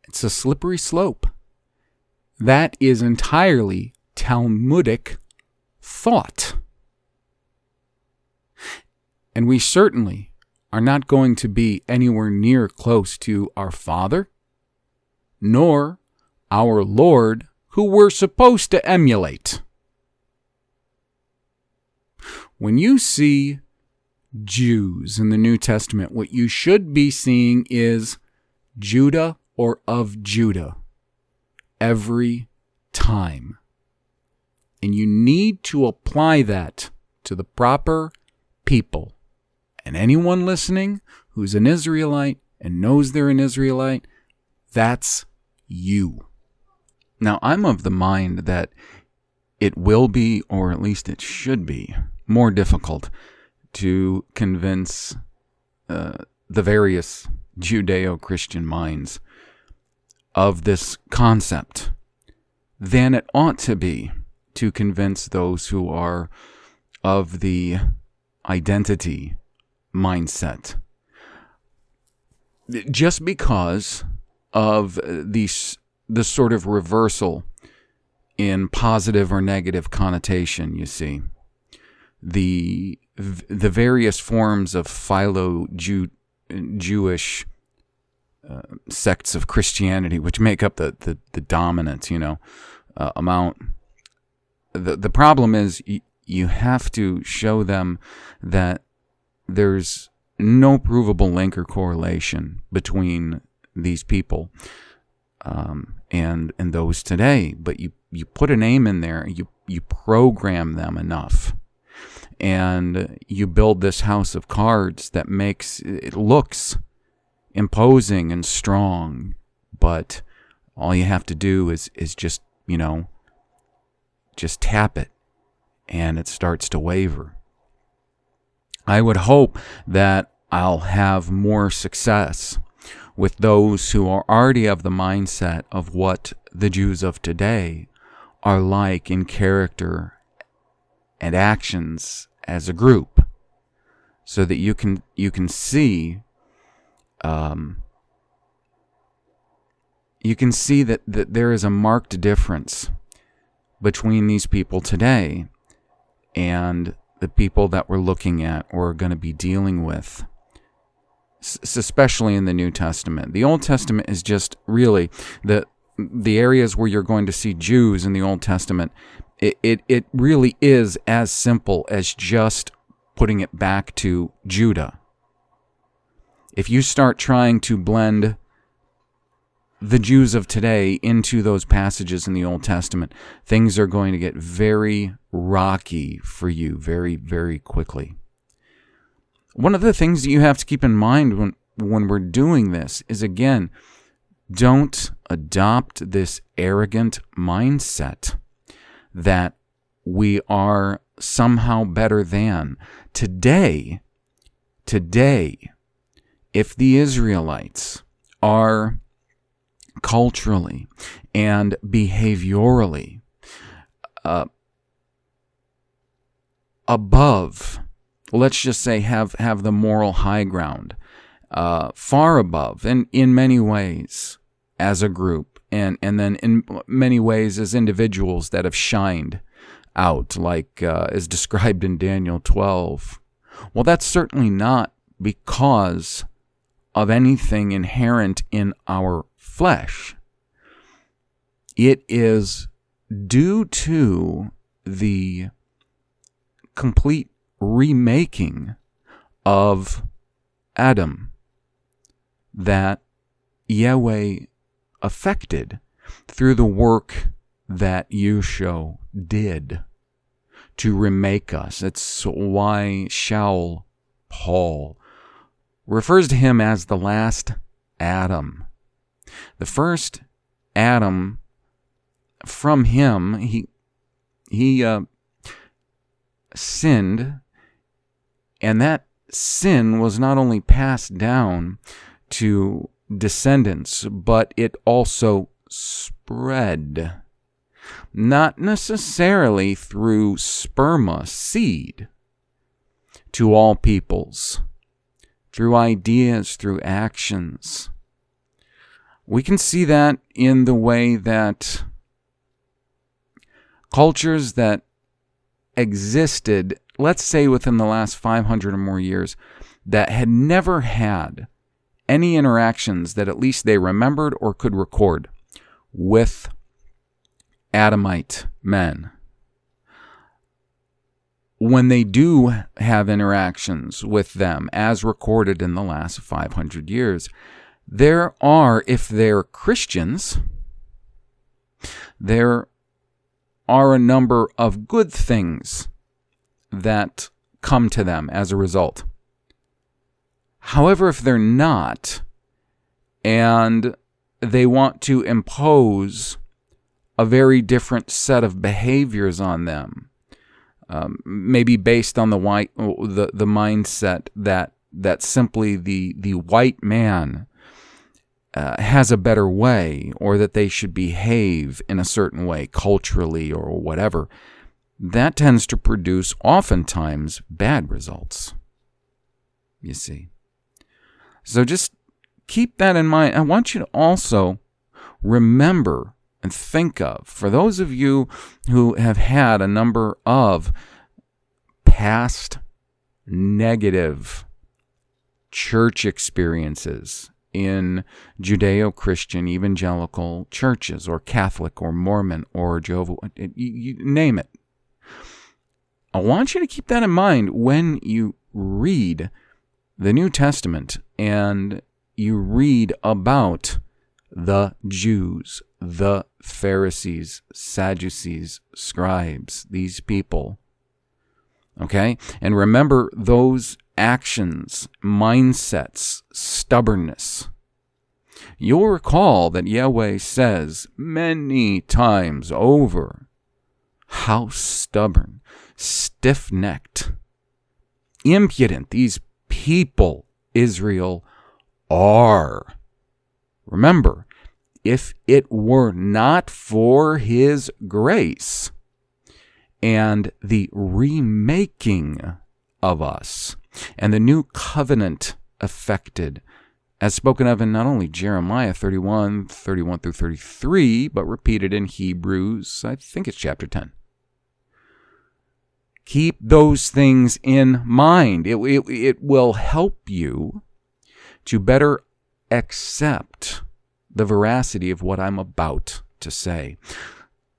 it's a slippery slope. That is entirely Talmudic thought. And we certainly are not going to be anywhere near close to our Father, nor our Lord, who we're supposed to emulate. When you see Jews in the New Testament, what you should be seeing is Judah or of Judah every time. And you need to apply that to the proper people. And anyone listening who's an Israelite and knows they're an Israelite, that's you. Now, I'm of the mind that it will be, or at least it should be, more difficult to convince the various Judeo-Christian minds of this concept than it ought to be to convince those who are of the identity mindset. Just because of the sort of reversal in positive or negative connotation, you see. The various forms of philo-Jewish sects of Christianity, which make up the dominant, amount the problem is you have to show them that there's no provable link or correlation between these people and those today. But you put a name in there, you program them enough, and you build this house of cards that makes it looks imposing and strong, but all you have to do is just, just tap it and it starts to waver. I would hope that I'll have more success with those who are already of the mindset of what the Jews of today are like in character and actions as a group, so that you can see that there is a marked difference between these people today and the people that we're looking at or are going to be dealing with, especially in the New Testament. The Old Testament is just really the areas where you're going to see Jews in the Old Testament. It really is as simple as just putting it back to Judah. If you start trying to blend the Jews of today into those passages in the Old Testament, things are going to get very rocky for you very, very quickly. One of the things that you have to keep in mind when we're doing this is, again, don't adopt this arrogant mindset that we are somehow better than. Today, if the Israelites are culturally and behaviorally above, let's just say have the moral high ground, far above, and in many ways as a group, and then in many ways as individuals that have shined out, like is described in Daniel 12. Well, that's certainly not because of anything inherent in our flesh. It is due to the complete remaking of Adam that Yahweh affected through the work that Yeshua did to remake us. It's why Paul refers to him as the last Adam. The first Adam, from him, he sinned, and that sin was not only passed down to descendants, but it also spread. Not necessarily through sperma, seed, to all peoples, through ideas, through actions. We can see that in the way that cultures that existed, let's say within the last 500 or more years, that had never had any interactions that at least they remembered or could record with Adamite men. When they do have interactions with them, as recorded in the last 500 years, there are, if they're Christians, there are a number of good things that come to them as a result. However, if they're not, and they want to impose a very different set of behaviors on them, maybe based on the mindset that simply the white man has a better way, or that they should behave in a certain way culturally or whatever, that tends to produce oftentimes bad results, you see. So just keep that in mind. I want you to also remember and think of, for those of you who have had a number of past negative church experiences in Judeo-Christian evangelical churches, or Catholic, or Mormon, or Jehovah, you name it, I want you to keep that in mind when you read the New Testament and you read about the Jews, the Pharisees, Sadducees, scribes, these people. Okay? And remember those actions, mindsets, stubbornness. You'll recall that Yahweh says many times over how stubborn, stiff-necked, impudent these people, Israel, are. Remember, if it were not for His grace and the remaking of us and the new covenant effected, as spoken of in not only Jeremiah 31 through 33, but repeated in Hebrews, I think it's chapter 10. Keep those things in mind. It will help you to better accept the veracity of what I'm about to say.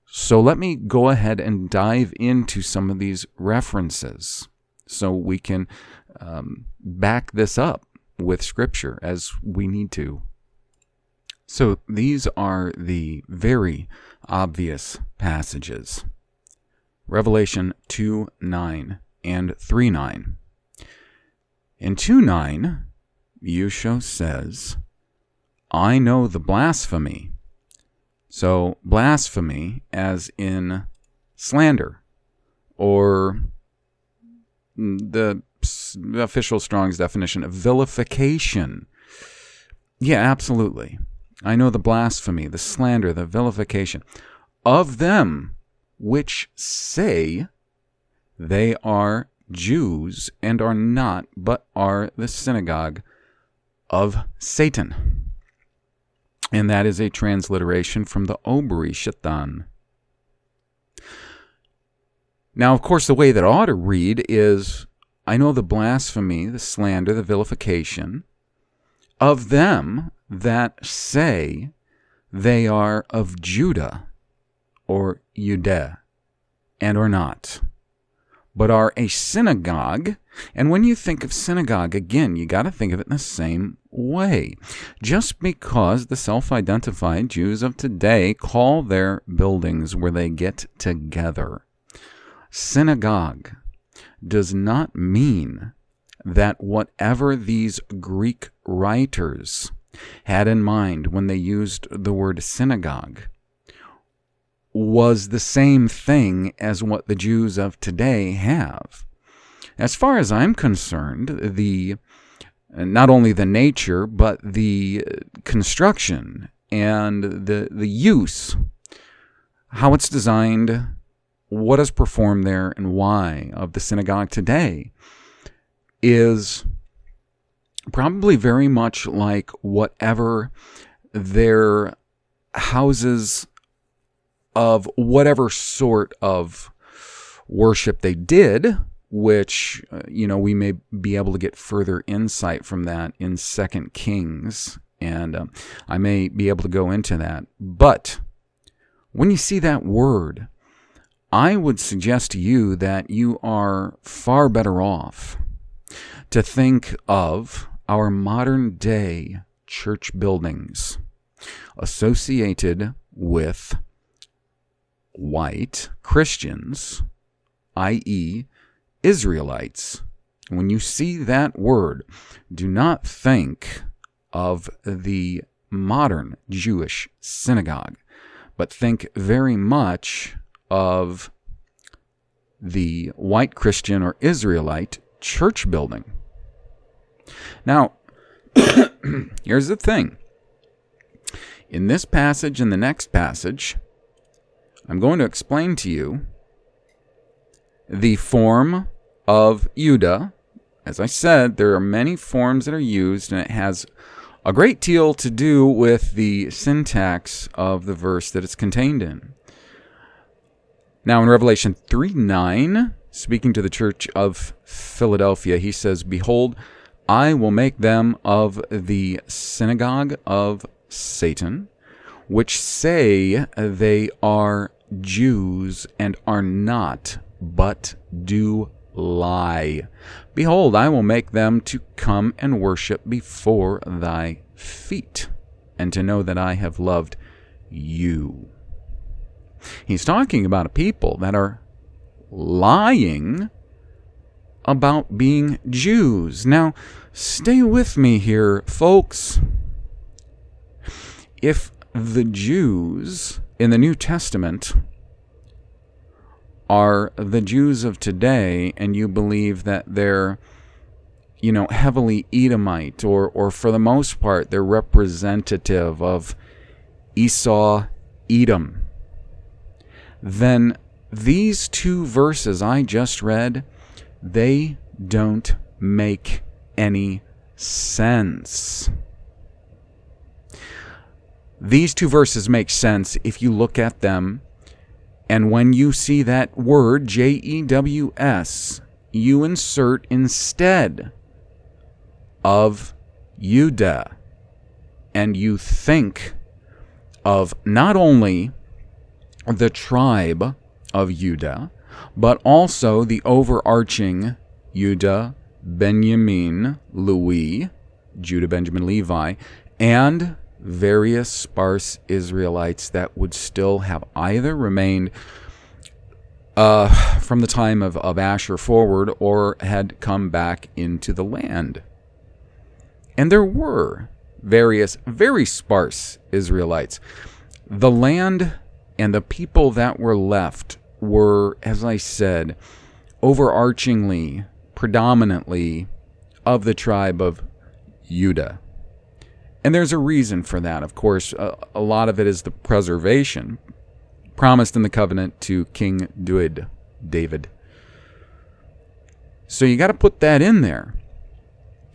So let me go ahead and dive into some of these references so we can back this up with Scripture as we need to. So these are the very obvious passages. Revelation 2:9 and 3:9. In 2:9, Yeshua says, I know the blasphemy. So blasphemy as in slander, or the official Strong's definition of vilification. Yeah, absolutely. I know the blasphemy, the slander, the vilification of them which say they are Jews and are not, but are the synagogue of Satan. And that is a transliteration from the OBRY Shaitan. Now, of course, the way that ought to read is, I know the blasphemy, the slander, the vilification of them that say they are of Judah or Judea and are not, but are a synagogue. And when you think of synagogue, again, you got to think of it in the same way. Just because the self-identified Jews of today call their buildings where they get together synagogue does not mean that whatever these Greek writers had in mind when they used the word synagogue was the same thing as what the Jews of today have. As far as I'm concerned, not only the nature, but the construction and the use, how it's designed, what is performed there, and why of the synagogue today is probably very much like whatever their houses of whatever sort of worship they did, which, we may be able to get further insight from that in 2 Kings, and I may be able to go into that. But when you see that word, I would suggest to you that you are far better off to think of our modern day church buildings associated with white Christians, i.e., Israelites. When you see that word, do not think of the modern Jewish synagogue, but think very much of the white Christian or Israelite church building. Now, here's the thing. In this passage and the next passage, I'm going to explain to you the form of Judah. As I said, there are many forms that are used, and it has a great deal to do with the syntax of the verse that it's contained in. Now, in Revelation 3:9, speaking to the church of Philadelphia, he says, Behold, I will make them of the synagogue of Satan, which say they are Jews and are not, but do lie. Behold, I will make them to come and worship before thy feet, and to know that I have loved you. He's talking about a people that are lying about being Jews. Now, stay with me here, folks. If the Jews in the New Testament are the Jews of today, and you believe that they're, heavily Edomite, or for the most part, they're representative of Esau, Edom, then these two verses I just read, they don't make any sense. These two verses make sense if you look at them, and when you see that word, Jews, you insert instead of Judah, and you think of not only the tribe of Judah, but also the overarching Judah, Benjamin, Louis, Judah, Benjamin, Levi, and various sparse Israelites that would still have either remained from the time of Asher forward or had come back into the land. And there were various very sparse Israelites. The land and the people that were left were, as I said, overarchingly, predominantly of the tribe of Judah. And there's a reason for that. Of course, a lot of it is the preservation promised in the covenant to King David. So you got to put that in there.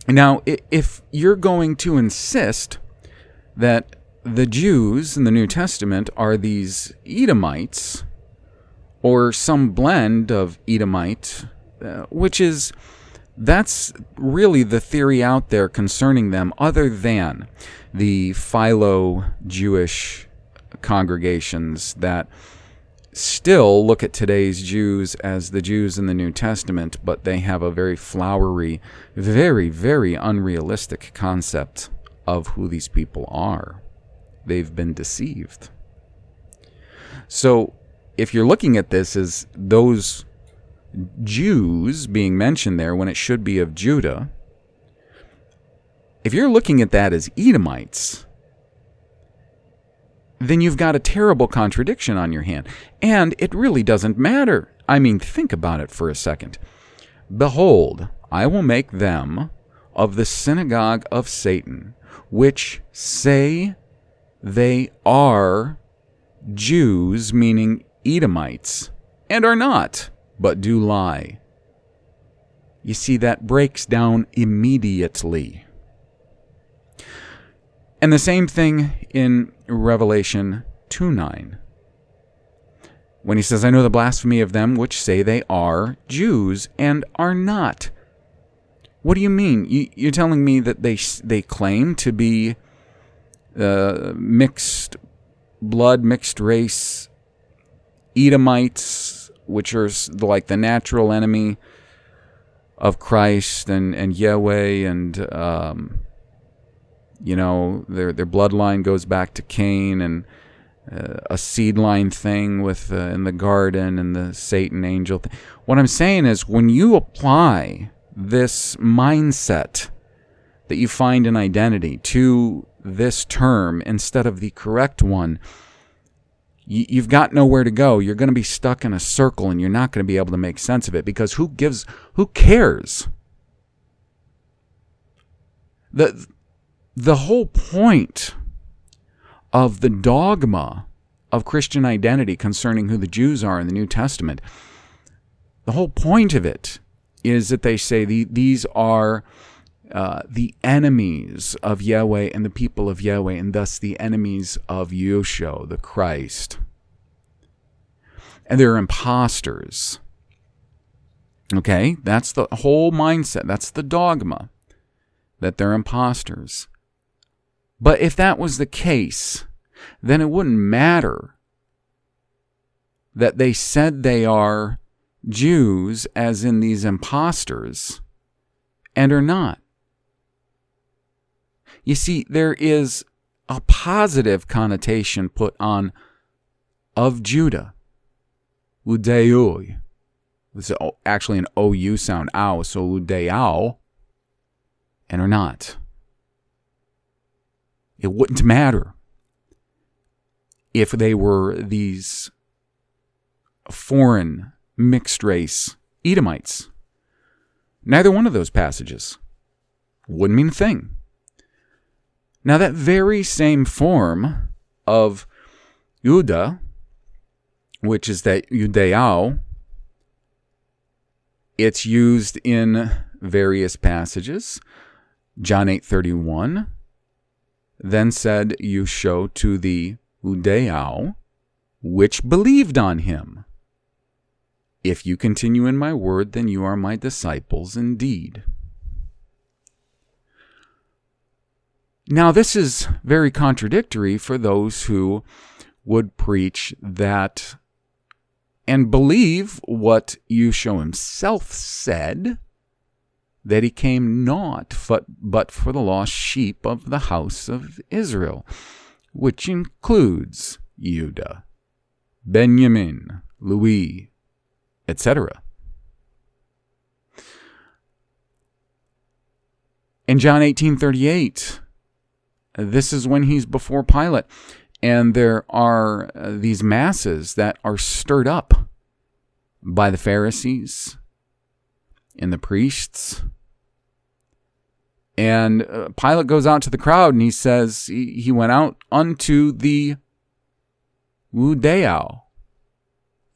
Now, if you're going to insist that the Jews in the New Testament are these Edomites, or some blend of Edomite, that's really the theory out there concerning them, other than the Philo-Jewish congregations that still look at today's Jews as the Jews in the New Testament, but they have a very flowery, very, very unrealistic concept of who these people are. They've been deceived. So if you're looking at this as those Jews being mentioned there when it should be of Judah, if you're looking at that as Edomites, then you've got a terrible contradiction on your hand. And it really doesn't matter. I mean, think about it for a second. Behold, I will make them of the synagogue of Satan, which say they are Jews, meaning Edomites, and are not, but do lie. You see, that breaks down immediately. And the same thing in Revelation 2:9. When he says, I know the blasphemy of them which say they are Jews and are not. What do you mean? You're telling me that they claim to be mixed blood, mixed race Edomites, which are like the natural enemy of Christ and Yahweh, and their bloodline goes back to Cain, and a seed line thing with in the garden and the Satan angel thing. What I'm saying is, when you apply this mindset that you find in identity to this term instead of the correct one, you've got nowhere to go. You're going to be stuck in a circle, and you're not going to be able to make sense of it, because who cares? The whole point of the dogma of Christian identity concerning who the Jews are in the New Testament, the whole point of it is that they say these are the enemies of Yahweh and the people of Yahweh, and thus the enemies of Yeshua, the Christ. And they're imposters. Okay? That's the whole mindset. That's the dogma, that they're imposters. But if that was the case, then it wouldn't matter that they said they are Jews as in these impostors and are not. You see, there is a positive connotation put on of Judah. Udayoi. It's actually an OU sound, ow, so udayao, and are not. It wouldn't matter if they were these foreign, mixed race Edomites. Neither one of those passages wouldn't mean a thing. Now, that very same form of Judah, which is that Judeo, it's used in various passages. John 8:31 then said, "You show to the Judeo which believed on him. If you continue in my word, then you are my disciples indeed." Now, this is very contradictory for those who would preach that and believe what Yeshua himself said, that he came not but for the lost sheep of the house of Israel, which includes Judah, Benjamin, Louis, etc. In John 18:38, this is when he's before Pilate, and there are these masses that are stirred up by the Pharisees and the priests. And Pilate goes out to the crowd and he says, he went out unto the Judeo,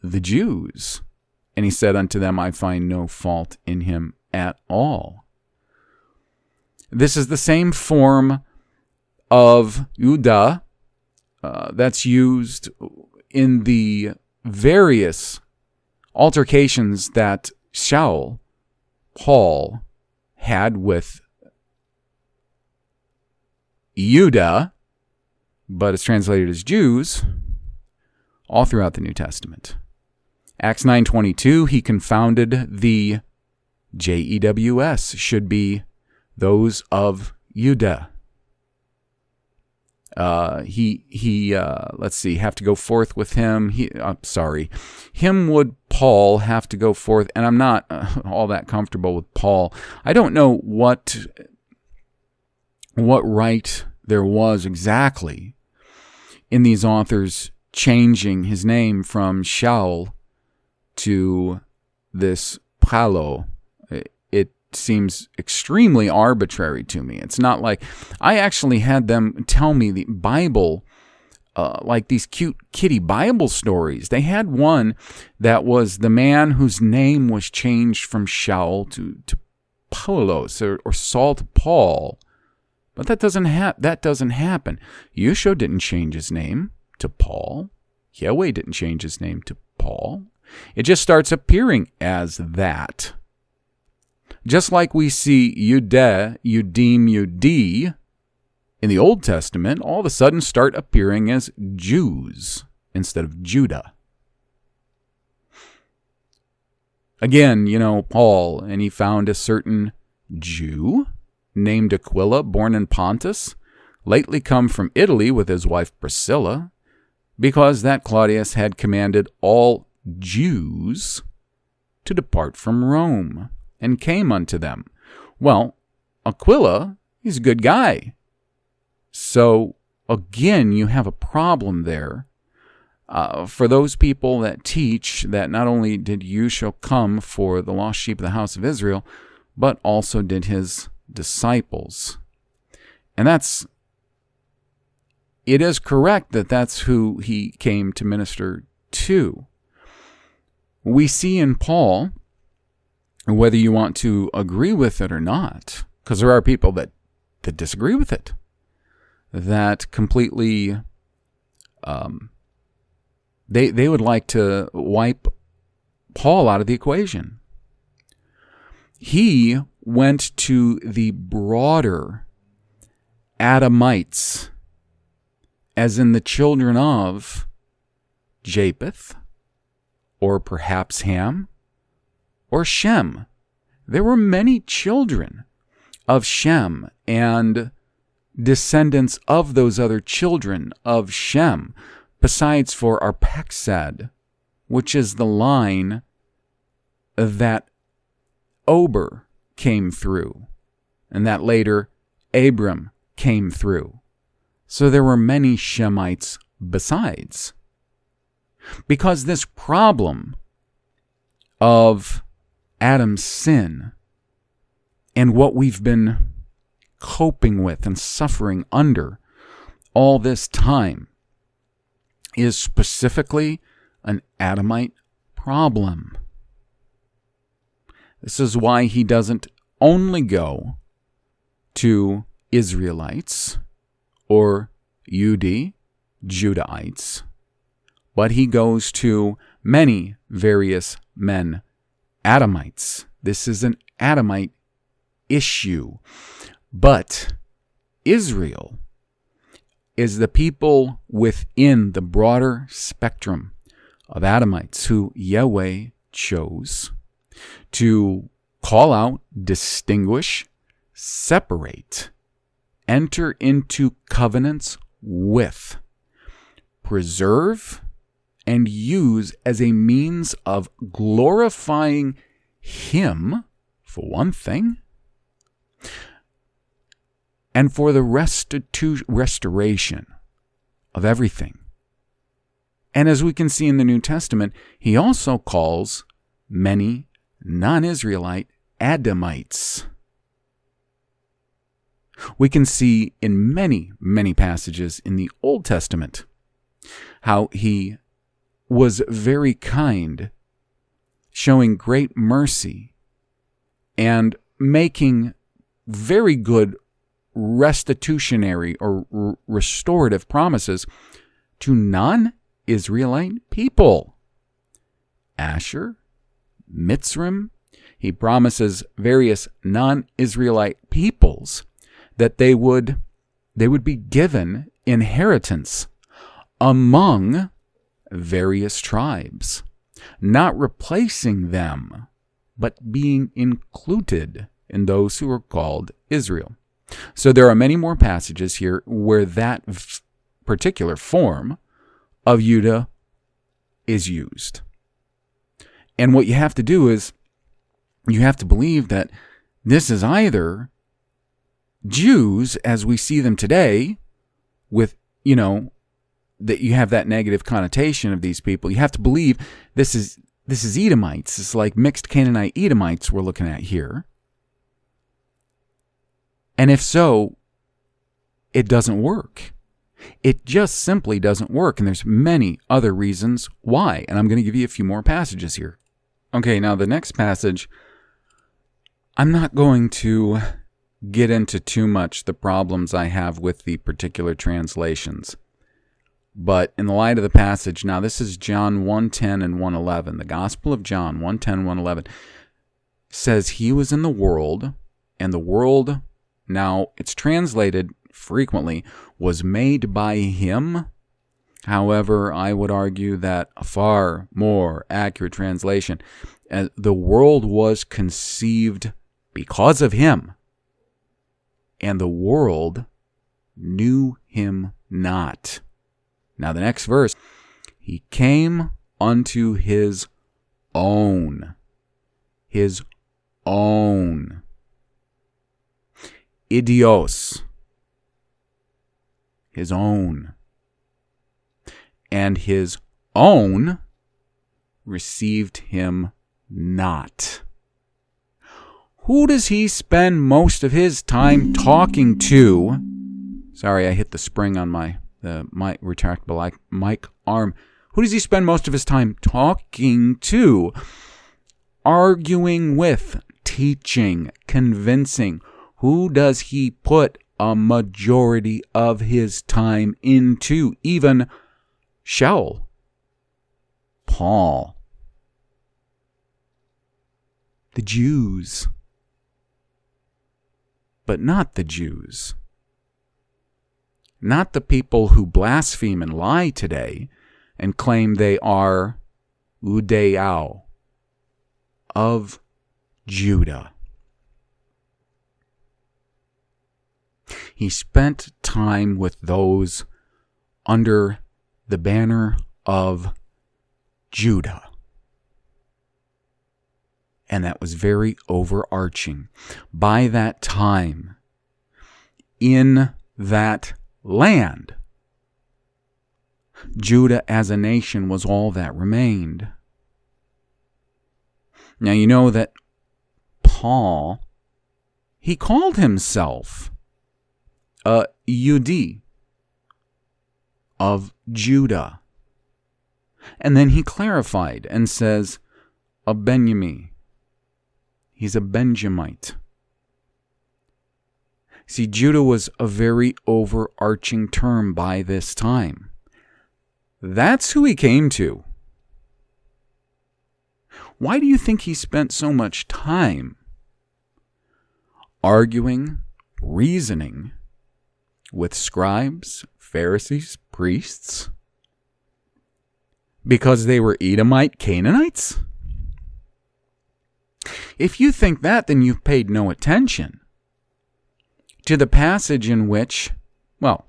the Jews, and he said unto them, I find no fault in him at all. This is the same form of Judah that's used in the various altercations that Paul had with Judah, but it's translated as Jews, all throughout the New Testament. Acts 9:22, he confounded the JEWS, should be those of Judah. Let's see, have to go forth with him. Him would Paul have to go forth, and I'm not all that comfortable with Paul. I don't know what right there was exactly in these authors changing his name from Shaul to this Paulo. It seems extremely arbitrary to me. It's not like I actually had them tell me the Bible, like these cute kitty Bible stories. They had one that was the man whose name was changed from Shaul to Paulos, or Saul to Paul. But that doesn't happen. Yeshua didn't change his name to Paul. Yahweh didn't change his name to Paul. It just starts appearing as that. Just like we see Yudah, Yudim, Yudi in the Old Testament, all of a sudden start appearing as Jews instead of Judah. Again, Paul, and he found a certain Jew named Aquila, born in Pontus, lately come from Italy with his wife Priscilla, because that Claudius had commanded all Jews to depart from Rome, and came unto them. Well, Aquila, he's a good guy. So, again, you have a problem there. For those people that teach that not only did Yeshua come for the lost sheep of the house of Israel, but also did his disciples. And it is correct that that's who he came to minister to. We see in Paul, whether you want to agree with it or not, because there are people that disagree with it, that completely, they would like to wipe Paul out of the equation. He went to the broader Adamites, as in the children of Japheth, or perhaps Ham, or Shem. There were many children of Shem and descendants of those other children of Shem, besides for Arphaxad, which is the line that OBRY came through, and that later Abram came through. So there were many Shemites besides. Because this problem of Adam's sin and what we've been coping with and suffering under all this time is specifically an Adamite problem. This is why he doesn't only go to Israelites or Judahites, but he goes to many various men, Adamites. This is an Adamite issue. But Israel is the people within the broader spectrum of Adamites who Yahweh chose to call out, distinguish, separate, enter into covenants with, preserve, and use as a means of glorifying Him, for one thing, and for the restoration of everything. And as we can see in the New Testament, he also calls many non-Israelite Adamites. We can see in many, many passages in the Old Testament how he was very kind, showing great mercy, and making very good restitutionary or restorative promises to non-Israelite people. Asher, Mitzrim, he promises various non-Israelite peoples that they would be given inheritance among various tribes, not replacing them, but being included in those who are called Israel. So there are many more passages here where that particular form of Judah is used. And what you have to do is you have to believe that this is either Jews as we see them today, with, that you have that negative connotation of these people. You have to believe this is Edomites. It's like mixed Canaanite Edomites we're looking at here. And if so, it doesn't work. It just simply doesn't work. And there's many other reasons why. And I'm going to give you a few more passages here. Okay, now the next passage, I'm not going to get into too much the problems I have with the particular translations. But in the light of the passage, now this is John 1:10 and 1:11. The Gospel of John 1:10, 1:11 says he was in the world, and the world, now it's translated frequently, was made by him. However, I would argue that a far more accurate translation, the world was conceived because of him, and the world knew him not. Now the next verse, he came unto his own. His own. Idios. His own. And his own received him not. Who does he spend most of his time talking to? Sorry, I hit the spring on the mic, retractable mic arm. Who does he spend most of his time talking to? Arguing with, teaching, convincing. Who does he put a majority of his time into? Even Shaul, Paul, the Jews, but not the Jews. Not the people who blaspheme and lie today and claim they are Udayao, of Judah. He spent time with those under the banner of Judah. And that was very overarching. By that time, in that land, Judah as a nation was all that remained. Now you know that Paul, he called himself a Yehudi of Judah. And then he clarified and says, a Benjamin. He's a Benjamite. See, Judah was a very overarching term by this time. That's who he came to. Why do you think he spent so much time arguing, reasoning with scribes, Pharisees, priests? Because they were Edomite Canaanites? If you think that, then you've paid no attention to the passage in which, well,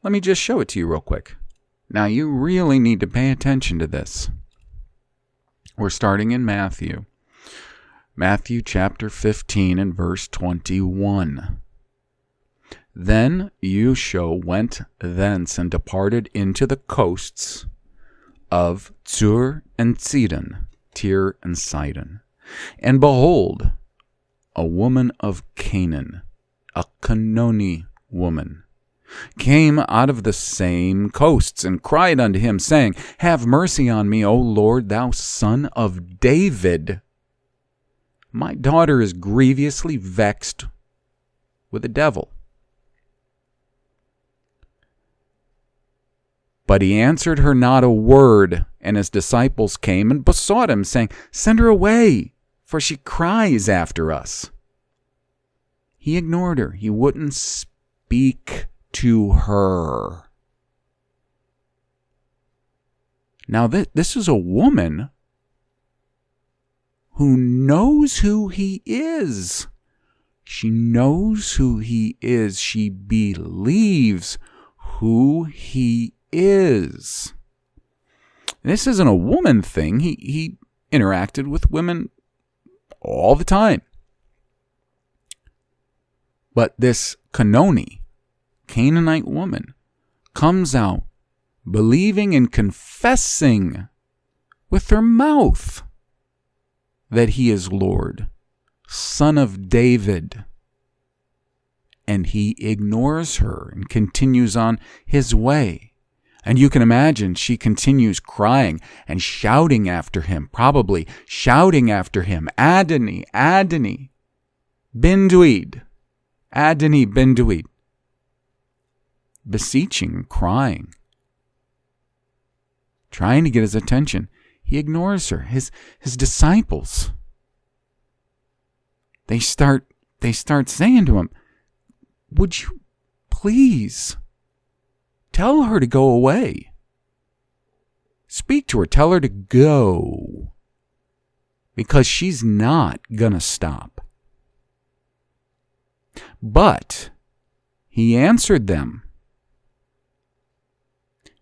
let me just show it to you real quick. Now, you really need to pay attention to this. We're starting in Matthew. Matthew chapter 15 and verse 21. Then Yeshua went thence and departed into the coasts of Tyre and Sidon, Tyre and Sidon. And behold, a woman of Canaan, a Canaanite woman, came out of the same coasts, and cried unto him, saying, Have mercy on me, O Lord, thou son of David. My daughter is grievously vexed with the devil. But he answered her not a word, and his disciples came and besought him, saying, Send her away, for she cries after us. He ignored her. He wouldn't speak to her. Now, this is a woman who knows who he is. She knows who he is. She believes who he is. This isn't a woman thing. He interacted with women all the time. But this Canaanite woman comes out believing and confessing with her mouth that he is Lord, Son of David. And he ignores her and continues on his way. And you can imagine she continues crying and shouting after him, probably shouting after him, Adonai, Adonai, ben David, Adonai, ben David. Beseeching, crying, trying to get his attention. He ignores her. His disciples, they start saying to him, Would you please tell her to go away? Speak to her. Tell her to go. Because she's not going to stop. But he answered them.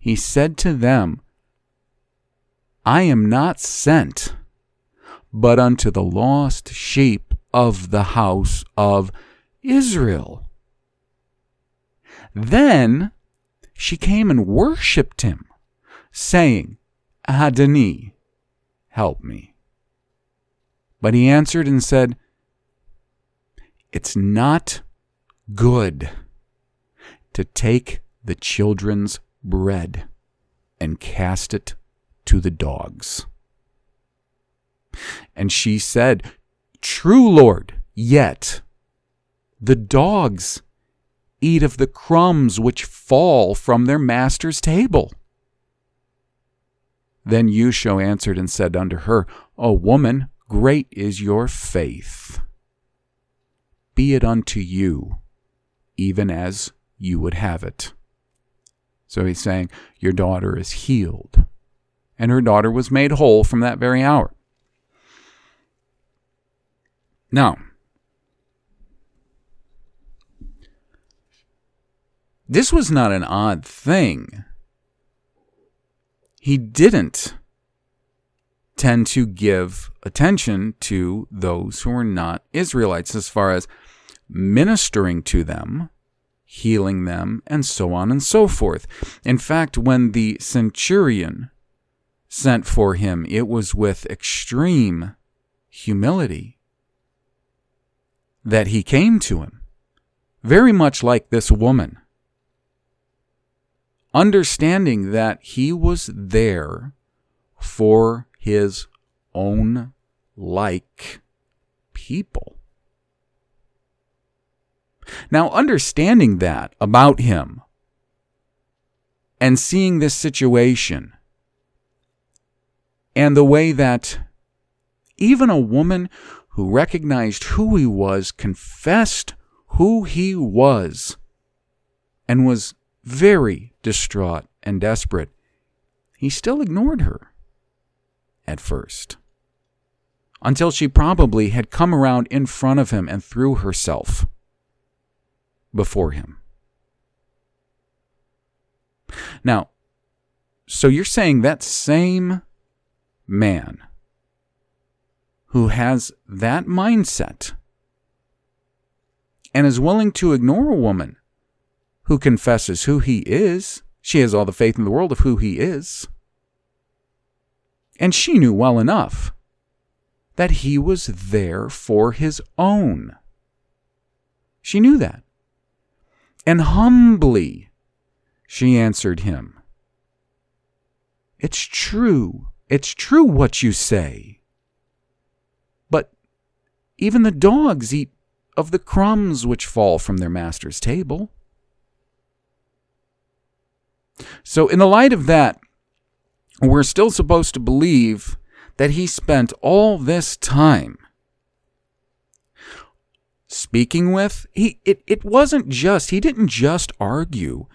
He said to them, I am not sent, but unto the lost sheep of the house of Israel. Then she came and worshipped him, saying, Adonai, help me. But he answered and said, It's not good to take the children's bread and cast it to the dogs. And she said, True, Lord, yet the dogs eat of the crumbs which fall from their master's table. Then Yeshua answered and said unto her, O woman, great is your faith. Be it unto you, even as you would have it. So he's saying, your daughter is healed. And her daughter was made whole from that very hour. Now, this was not an odd thing. He didn't tend to give attention to those who were not Israelites as far as ministering to them, healing them, and so on and so forth. In fact, when the centurion sent for him, it was with extreme humility that he came to him, very much like this woman, understanding that he was there for his own like people. Now, understanding that about him and seeing this situation and the way that even a woman who recognized who he was, confessed who he was, and was very distraught and desperate, he still ignored her at first, until she probably had come around in front of him and threw herself before him. Now, so you're saying that same man who has that mindset and is willing to ignore a woman who confesses who he is, she has all the faith in the world of who he is, and she knew well enough that he was there for his own. She knew that. And humbly she answered him, "It's true. It's true what you say. But even the dogs eat of the crumbs which fall from their master's table." So in the light of that, we're still supposed to believe that he spent all this time speaking with, it wasn't just, he didn't just argue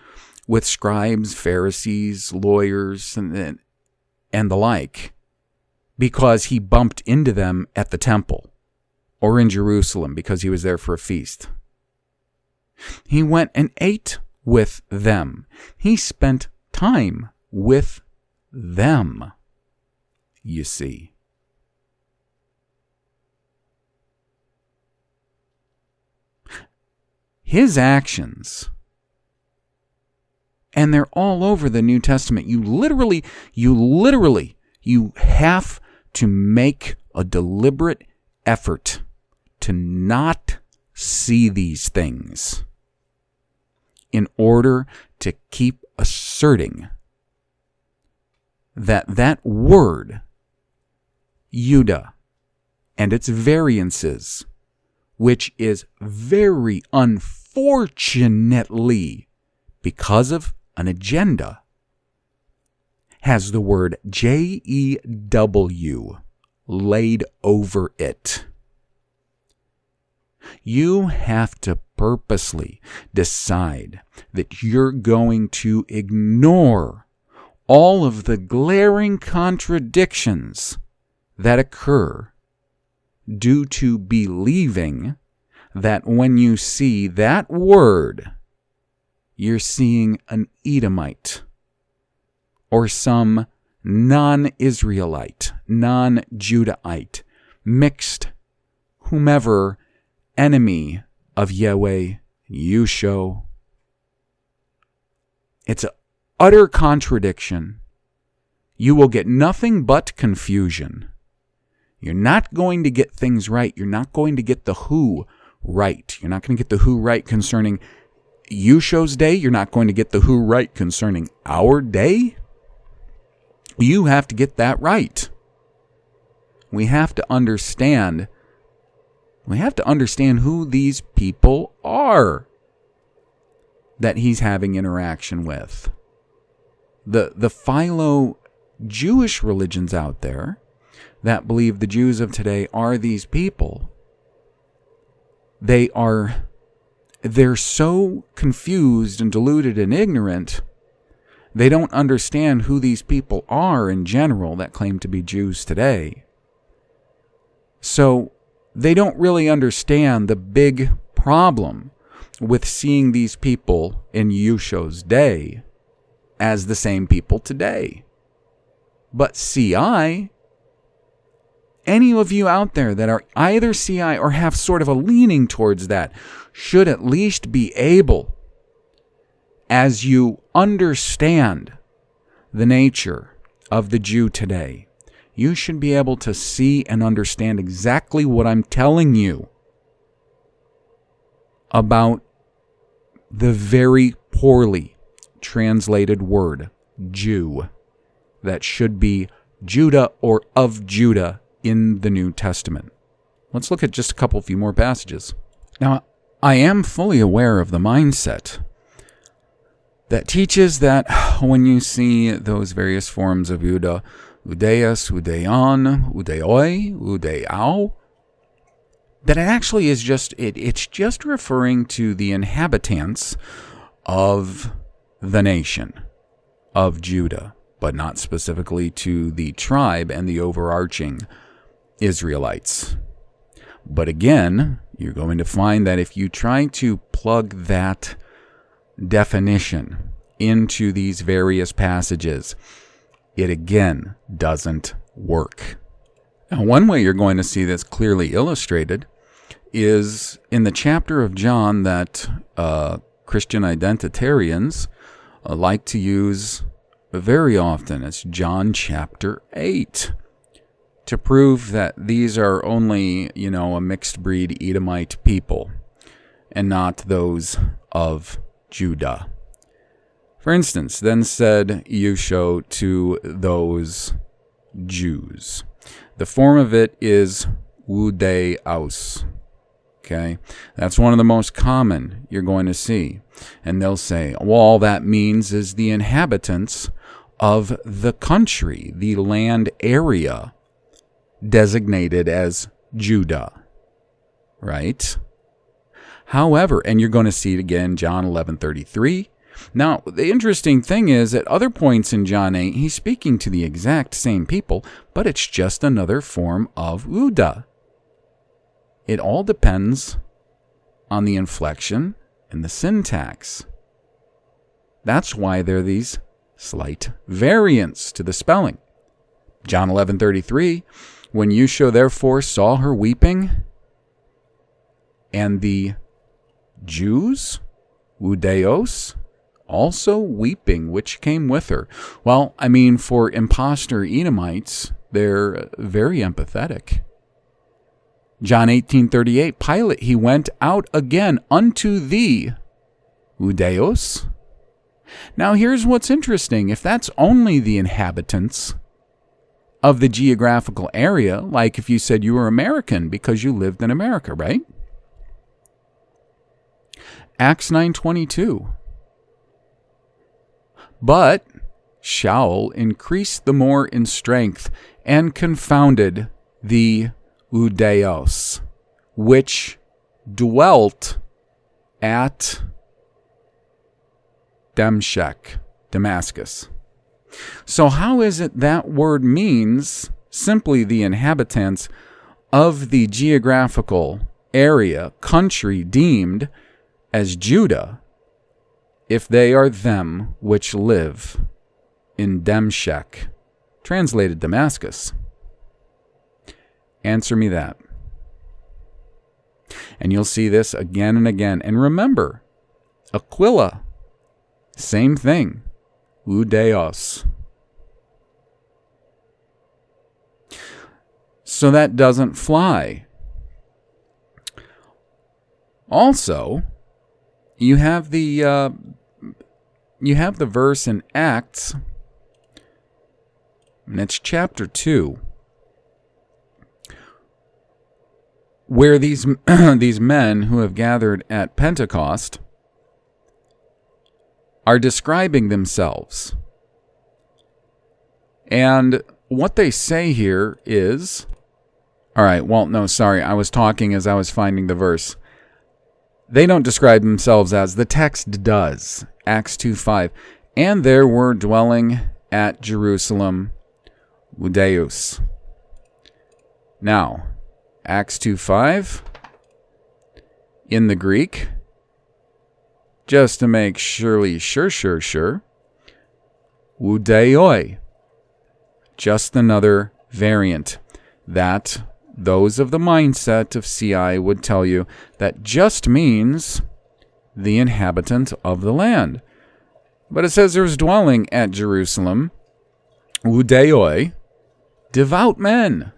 with scribes, Pharisees, lawyers, and the like, because he bumped into them at the temple or in Jerusalem because he was there for a feast. He went and ate with them. He spent time with them, you see. His actions, and they're all over the New Testament. You have to make a deliberate effort to not see these things in order to keep asserting that that word, Judah, and its variances, which is very unfortunately, because of an agenda, has the word Jew laid over it. You have to purposely decide that you're going to ignore all of the glaring contradictions that occur due to believing that when you see that word, you're seeing an Edomite or some non-Israelite, non-Judahite, mixed, whomever, enemy of Yahweh you show. It's an utter contradiction. You will get nothing but confusion. You're not going to get things right. You're not going to get the who right. You're not going to get the who right concerning Yusho's day. You're not going to get the who right concerning our day. You have to get that right. We have to understand who these people are that he's having interaction with. The philo-Jewish religions out there that believe the Jews of today are these people, they're so confused and deluded and ignorant, they don't understand who these people are in general that claim to be Jews today. So they don't really understand the big problem with seeing these people in Yeshua's day as the same people today. But CI, any of you out there that are either CI or have sort of a leaning towards that, should at least be able, as you understand the nature of the Jew today, you should be able to see and understand exactly what I'm telling you about the very poorly translated word, Jew, that should be Judah or of Judah in the New Testament. Let's look at just a few more passages. Now, I am fully aware of the mindset that teaches that when you see those various forms of Judah, Udeus, Udeon, Udeoi, Udeau, that it actually is it's just referring to the inhabitants of the nation of Judah, but not specifically to the tribe and the overarching Israelites. But again, you're going to find that if you try to plug that definition into these various passages, it again doesn't work. Now, one way you're going to see this clearly illustrated is in the chapter of John that Christian identitarians like to use very often. It's John chapter 8, to prove that these are only, a mixed breed Edomite people and not those of Judah. For instance, then said Yeshua to those Jews. The form of it is Udeaus. Okay, that's one of the most common you're going to see. And they'll say, well, all that means is the inhabitants of the country, the land area designated as Judah, right? However, and you're going to see it again, John 11:33. Now, the interesting thing is, at other points in John 8, he's speaking to the exact same people, but it's just another form of Uda. It all depends on the inflection and the syntax. That's why there are these slight variants to the spelling. John 11:33, when Yeshua therefore saw her weeping, and the Jews, Udeos, also weeping, which came with her. Well, for imposter Edomites, they're very empathetic. John 18:38, Pilate, he went out again unto the Udeos. Now here's what's interesting. If that's only the inhabitants of the geographical area, like if you said you were American because you lived in America, right? Acts 9:22. But Shaul increased the more in strength and confounded the Udeos, which dwelt at Damascus. So how is it that word means simply the inhabitants of the geographical area, country deemed as Judah, if they are them which live in Demshech, translated Damascus? Answer me that. And you'll see this again and again. And remember, Aquila, same thing, Udeos. So that doesn't fly. Also, you have the verse in Acts, and it's chapter 2, where these men who have gathered at Pentecost are describing themselves. And what they say here is, all right, well, no, sorry, I was talking as I was finding the verse. They don't describe themselves as, the text does. Acts 2:5. And there were dwelling at Jerusalem Udeus. Now, Acts 2:5 in the Greek, just to make sure. Udaioi, just another variant that those of the mindset of CI would tell you that just means the inhabitant of the land. But it says there was dwelling at Jerusalem, Udaioi, devout men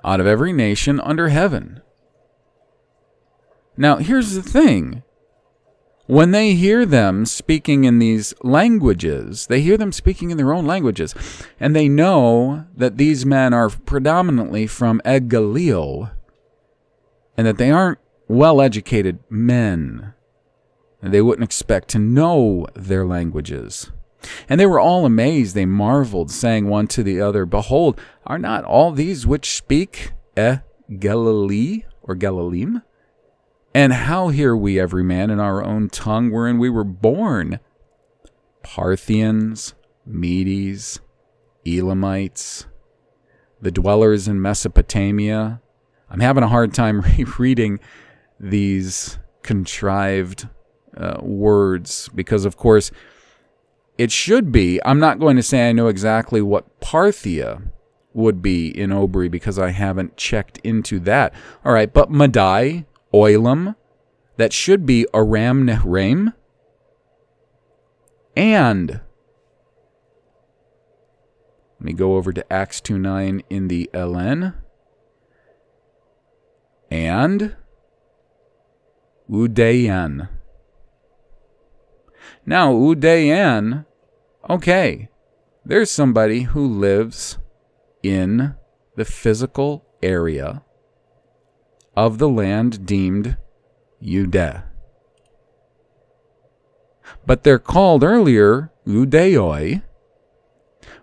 out of every nation under heaven. Now, here's the thing. When they hear them speaking in these languages, they hear them speaking in their own languages, and they know that these men are predominantly from Galileo, and that they aren't well-educated men, and they wouldn't expect to know their languages. And they were all amazed, they marveled, saying one to the other, Behold, are not all these which speak Galilee or Galileem? And how hear we every man in our own tongue wherein we were born? Parthians, Medes, Elamites, the dwellers in Mesopotamia. I'm having a hard time reading these contrived words because, of course, it should be. I'm not going to say I know exactly what Parthia would be in OBRY because I haven't checked into that. All right, but Madai, Oilam, that should be Aram Nehraim, and let me go over to Acts 2:9 in the LN, and Udayan. Now, Udayan, okay, there's somebody who lives in the physical area of the land deemed Judah. But they're called earlier Udeoi,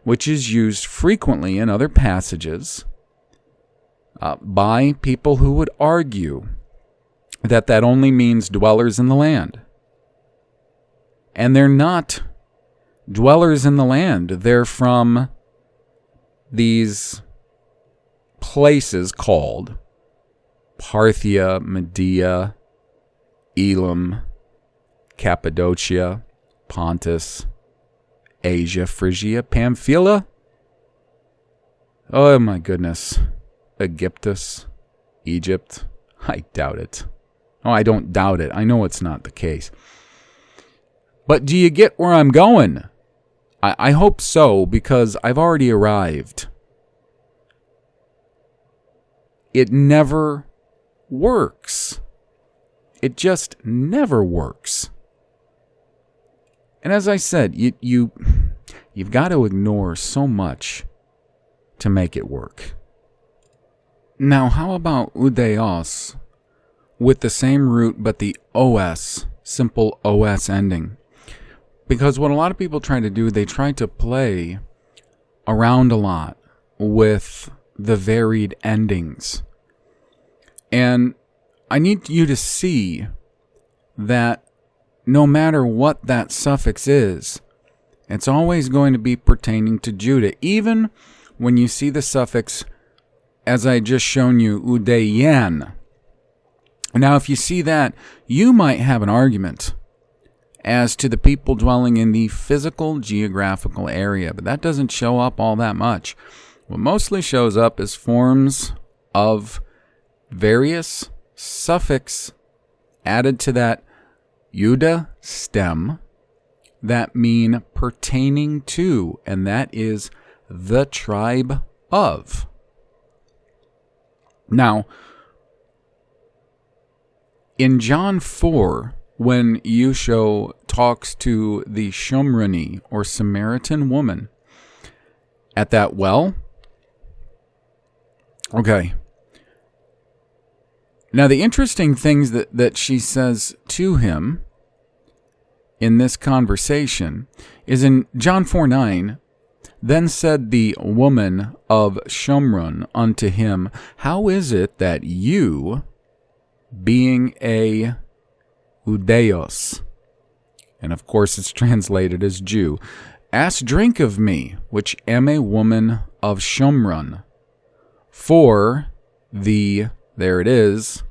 which is used frequently in other passages by people who would argue that that only means dwellers in the land. And they're not dwellers in the land. They're from these places called Parthia, Media, Elam, Cappadocia, Pontus, Asia, Phrygia, Pamphylia. Oh my goodness. Egyptus, Egypt. I doubt it. Oh, I don't doubt it. I know it's not the case. But do you get where I'm going? I hope so, because I've already arrived. It never works. It just never works. And as I said, you've got to ignore so much to make it work. Now, how about Udeos with the same root but the OS, simple OS ending? Because what a lot of people try to do, they try to play around a lot with the varied endings. And I need you to see that no matter what that suffix is, it's always going to be pertaining to Judah. Even when you see the suffix, as I just shown you, Udayan. Now, if you see that, you might have an argument as to the people dwelling in the physical geographical area, but that doesn't show up all that much. What mostly shows up is forms of various suffix added to that Judah stem that mean pertaining to, and that is the tribe of. Now, in John 4, when Yeshua talks to the Shomrani or Samaritan woman at that well, okay. Now, the interesting things that she says to him in this conversation is in John 4:9, Then said the woman of Shomron unto him, How is it that you, being a Udeos, and of course it's translated as Jew, ask drink of me, which am a woman of Shomron? For there it is,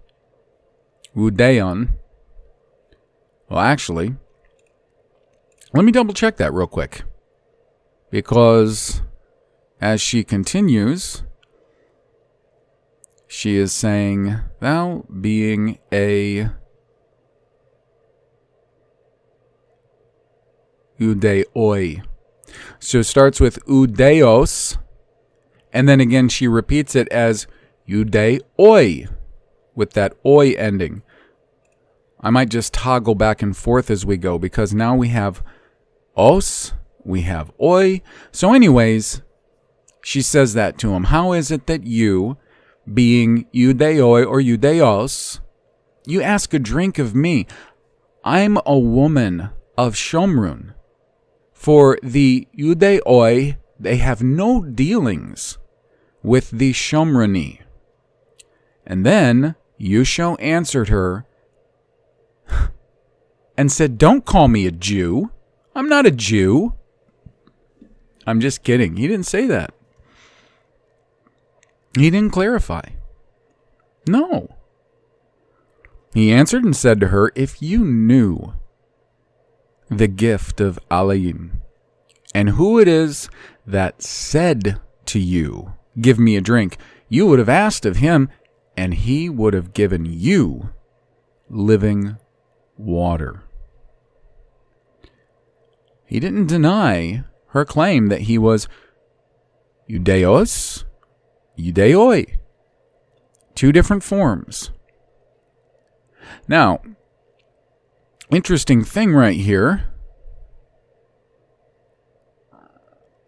Udeon. Well, actually, let me double check that real quick. Because as she continues, she is saying, thou being a Udeoi. So it starts with Udeos, and then again she repeats it as Udeoi, with that oi ending. I might just toggle back and forth as we go, because now we have os, we have oi. So anyways, she says that to him. How is it that you, being Udeoi or Udeos, you ask a drink of me? I'm a woman of Shomrun. For the Udeoi, they have no dealings with the Shomruni. And then Yusho answered her and said, don't call me a Jew. I'm not a Jew. I'm just kidding. He didn't say that. He didn't clarify. No. He answered and said to her, if you knew the gift of Alayim, and who it is that said to you, give me a drink, you would have asked of him, and he would have given you living water. He didn't deny her claim that he was Udeos, Udeoi. Two different forms. Now, interesting thing right here.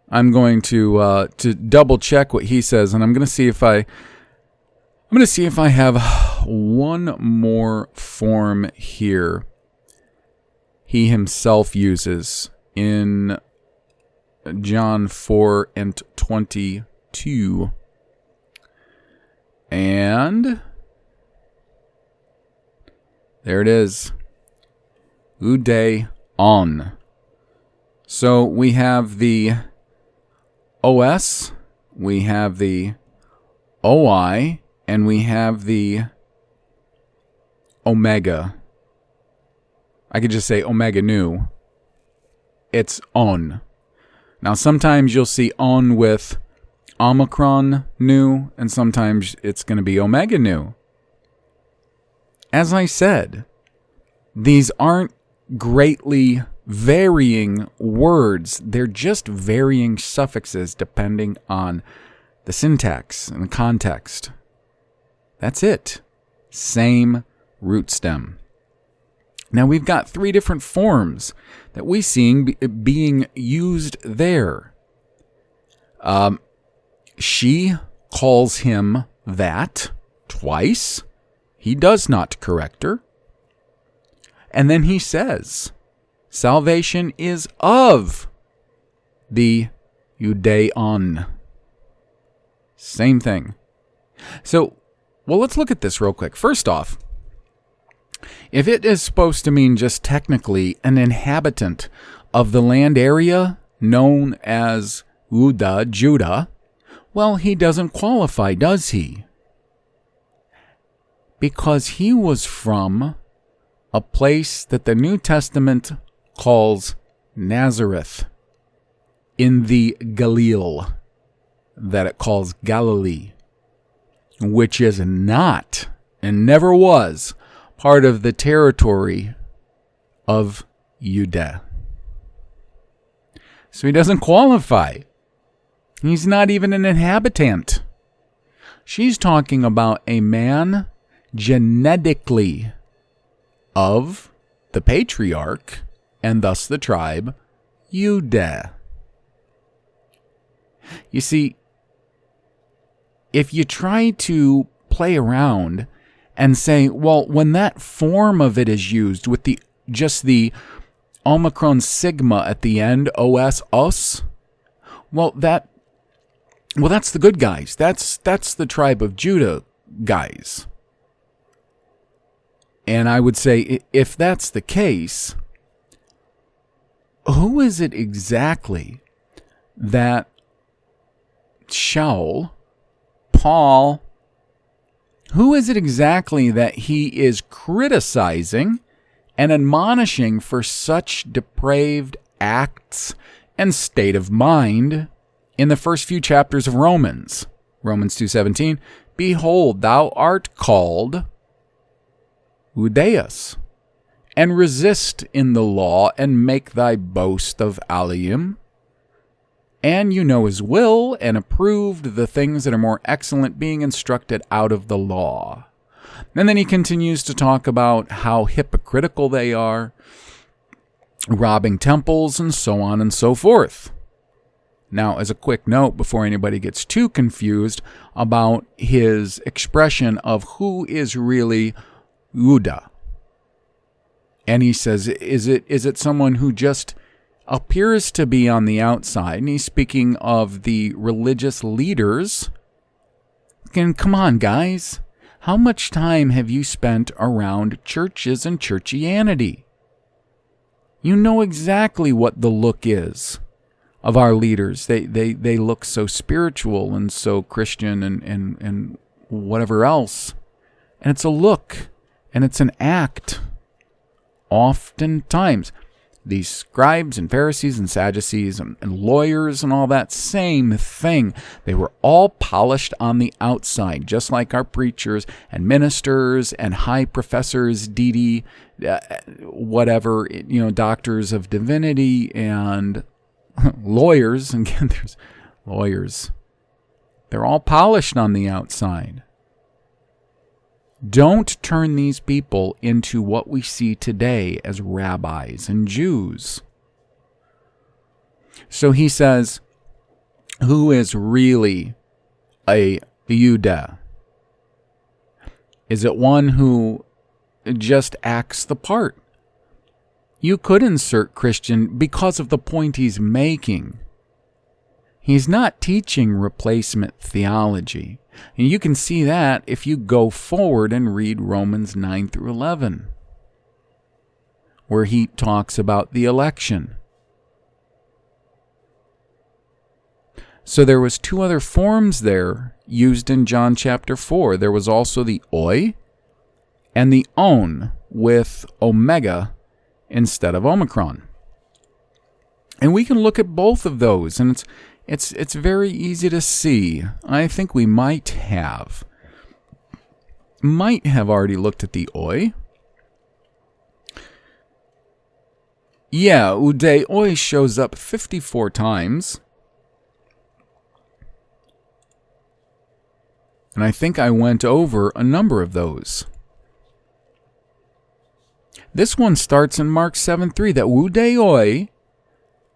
I'm going to double check what he says, and I'm going to see if I have one more form here he himself uses in John 4 and 22. And there it is. Udeon. So we have the OS, we have the OI, and we have the Omega. I could just say Omega Nu. It's on. Now sometimes you'll see on with Omicron Nu, and sometimes it's going to be Omega Nu. As I said, these aren't greatly varying words. They're just varying suffixes depending on the syntax and the context. That's it. Same root stem. Now we've got three different forms that we see being used there. She calls him that twice. He does not correct her. And then he says, salvation is of the Udeon. Same thing. So, well, let's look at this real quick. First off, if it is supposed to mean just technically an inhabitant of the land area known as Judah, well, he doesn't qualify, does he? Because he was from a place that the New Testament calls Nazareth in the Galil, that it calls Galilee, which is not and never was part of the territory of Judah. So he doesn't qualify. He's not even an inhabitant. She's talking about a man genetically of the patriarch and thus the tribe Judah. You see, if you try to play around and say, well, when that form of it is used with just the Omicron sigma at the end, os, well, that's the good guys. That's the tribe of Judah guys. And I would say, if that's the case, who is it exactly that Shaul, Paul, Who is it exactly that he is criticizing and admonishing for such depraved acts and state of mind in the first few chapters of Romans? Romans 2:17, behold, thou art called Judaeus, and resist in the law, and make thy boast of Alium. And you know his will, and approved the things that are more excellent, being instructed out of the law. And then he continues to talk about how hypocritical they are, robbing temples, and so on and so forth. Now, as a quick note, before anybody gets too confused about his expression of who is really Judah. And he says, is it someone who just appears to be on the outside? And he's speaking of the religious leaders. And come on, guys. How much time have you spent around churches and churchianity? You know exactly what the look is of our leaders. They look so spiritual and so Christian and whatever else. And it's a look. And it's an act. Oftentimes, these scribes and Pharisees and Sadducees and lawyers and all that, same thing. They were all polished on the outside, just like our preachers and ministers and high professors, whatever, doctors of divinity and lawyers. And again, there's lawyers. They're all polished on the outside. Don't turn these people into what we see today as rabbis and Jews. So he says, who is really a Judah? Is it one who just acts the part? You could insert Christian because of the point he's making. He's not teaching replacement theology. And you can see that if you go forward and read Romans 9 through 11, where he talks about the election. So there was two other forms there used in John chapter 4. There was also the oi and the on with omega instead of omicron. And we can look at both of those, and it's very easy to see. I think we might have already looked at the oi. Yeah, oi shows up 54 times. And I think I went over a number of those. This one starts in Mark 7:3, that oi,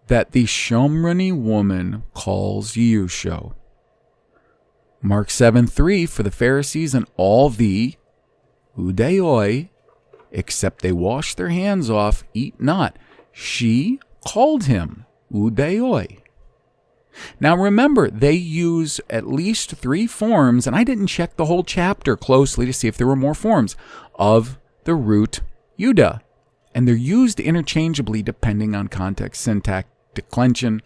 that the Shomrani woman calls Yusho. Mark 7:3, for the Pharisees and all the oi, except they wash their hands off, eat not. She called him oi. Now remember, they use at least 3 forms, and I didn't check the whole chapter closely to see if there were more forms, of the root Judah. And they're used interchangeably depending on context, syntax, declension.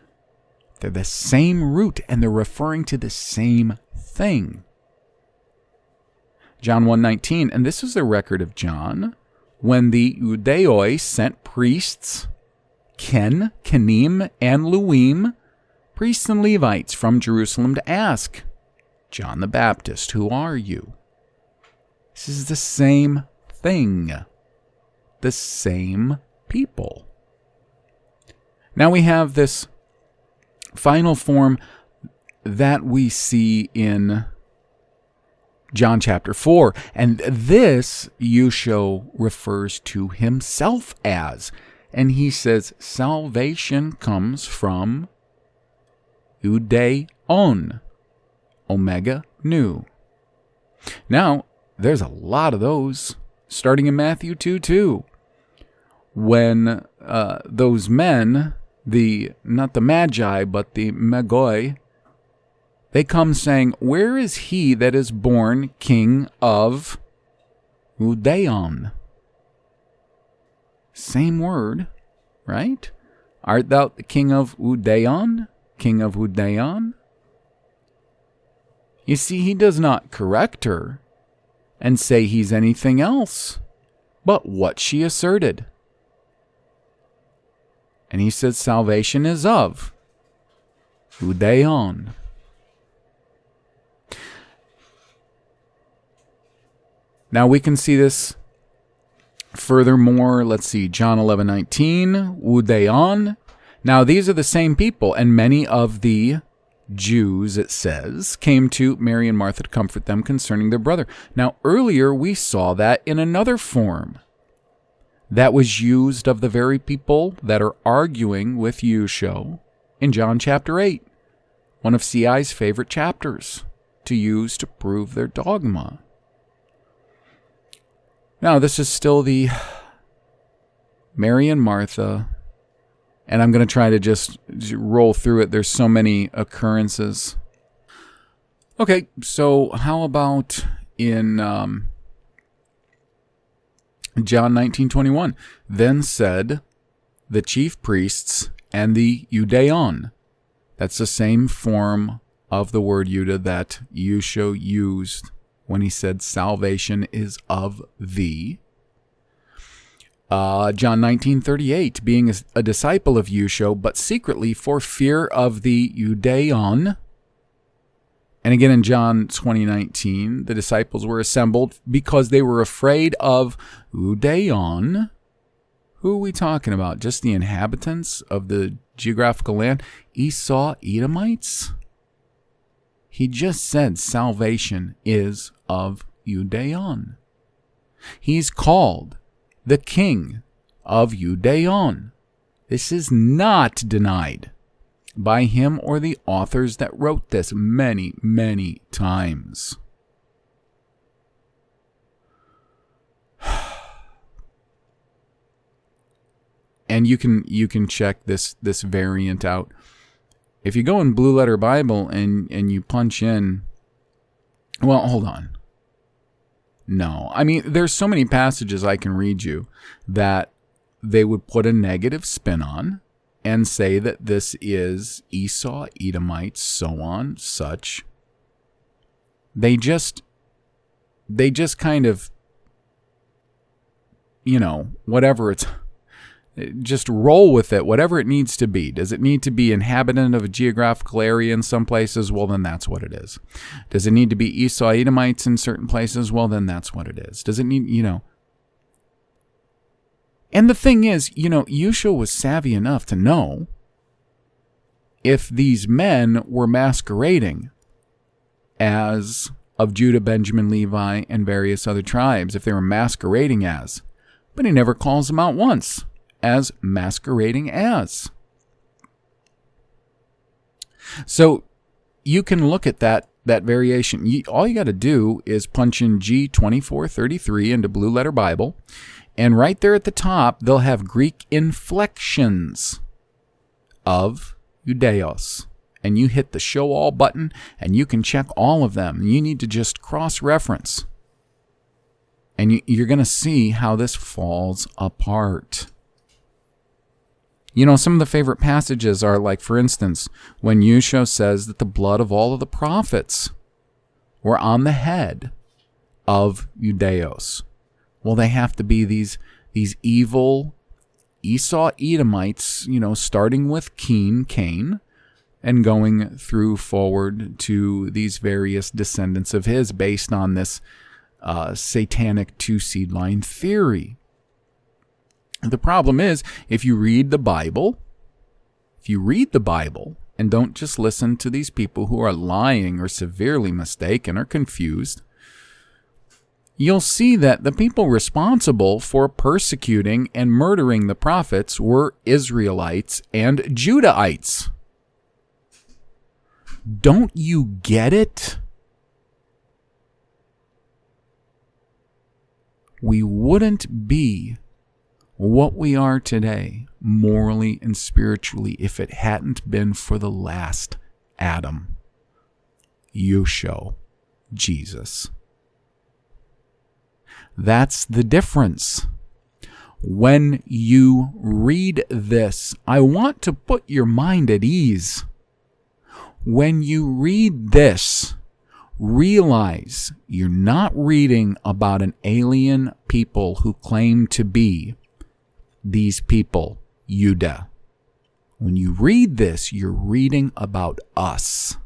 They're the same root, and they're referring to the same thing. John 1:19, and this is the record of John, when the Judeoi sent priests, Kenim, and Luim, priests and Levites from Jerusalem, to ask John the Baptist, who are you? This is the same thing. The same people. Now we have this final form that we see in John chapter 4. And this Yusho refers to himself as. And he says, salvation comes from Udeon, Omega Nu. Now, there's a lot of those, starting in Matthew 2:2. When those men, not the Magi, but the Magoi, they come saying, where is he that is born king of Udeon? Same word, right? Art thou the king of Udeon? King of Udeon? You see, he does not correct her. and say he's anything else but what she asserted. And he said salvation is of Udeon. Now we can see this furthermore. Let's see, John 11:19, Udeon. Now these are the same people, and many of the Jews, it says, came to Mary and Martha to comfort them concerning their brother. Now earlier we saw that in another form that was used of the very people that are arguing with Yeshua in John chapter 8, one of CI's favorite chapters to use to prove their dogma. Now, this is still the Mary and Martha, and I'm going to try to just roll through it. There's so many occurrences. Okay, so how about in John 19:21? Then said the chief priests and the Udeon. That's the same form of the word Judah that Yeshua used when he said salvation is of thee. John 19:38, being a disciple of Yeshua, but secretly for fear of the Udeon. And again in John 20:19, the disciples were assembled because they were afraid of Udeon. Who are we talking about? Just the inhabitants of the geographical land? Esau, Edomites? He just said salvation is of Udeon. He's called the king of Udeon. This is not denied by him or the authors that wrote this many, many times. And you can check this variant out. If you go in Blue Letter Bible and you punch in, well, hold on. No, I mean, there's so many passages I can read you that they would put a negative spin on and say that this is Esau, Edomites, so on, such. They just kind of, whatever it's, just roll with it, whatever it needs to be. Does it need to be inhabitant of a geographical area in some places? Well, then that's what it is. Does it need to be Esau, Edomites in certain places? Well, then that's what it is. Does it need, And the thing is, Yeshua was savvy enough to know if these men were masquerading as of Judah, Benjamin, Levi, and various other tribes, if they were masquerading as. But he never calls them out once as masquerading as. So you can look at that variation. All you got to do is punch in G2433 into Blue Letter Bible, and right there at the top, they'll have Greek inflections of Judeos. And you hit the show all button, and you can check all of them. You need to just cross-reference. And you're going to see how this falls apart. Some of the favorite passages are like, for instance, when Yeshua says that the blood of all of the prophets were on the head of Judeos. Well, they have to be these evil Esau Edomites, starting with Cain, and going through forward to these various descendants of his based on this satanic two-seed line theory. The problem is, if you read the Bible and don't just listen to these people who are lying or severely mistaken or confused, you'll see that the people responsible for persecuting and murdering the prophets were Israelites and Judahites. Don't you get it? We wouldn't be what we are today, morally and spiritually, if it hadn't been for the last Adam, Yeshua, Jesus. That's the difference. When you read this, I want to put your mind at ease. When you read this, realize you're not reading about an alien people who claim to be these people, Judah. When you read this, you're reading about us.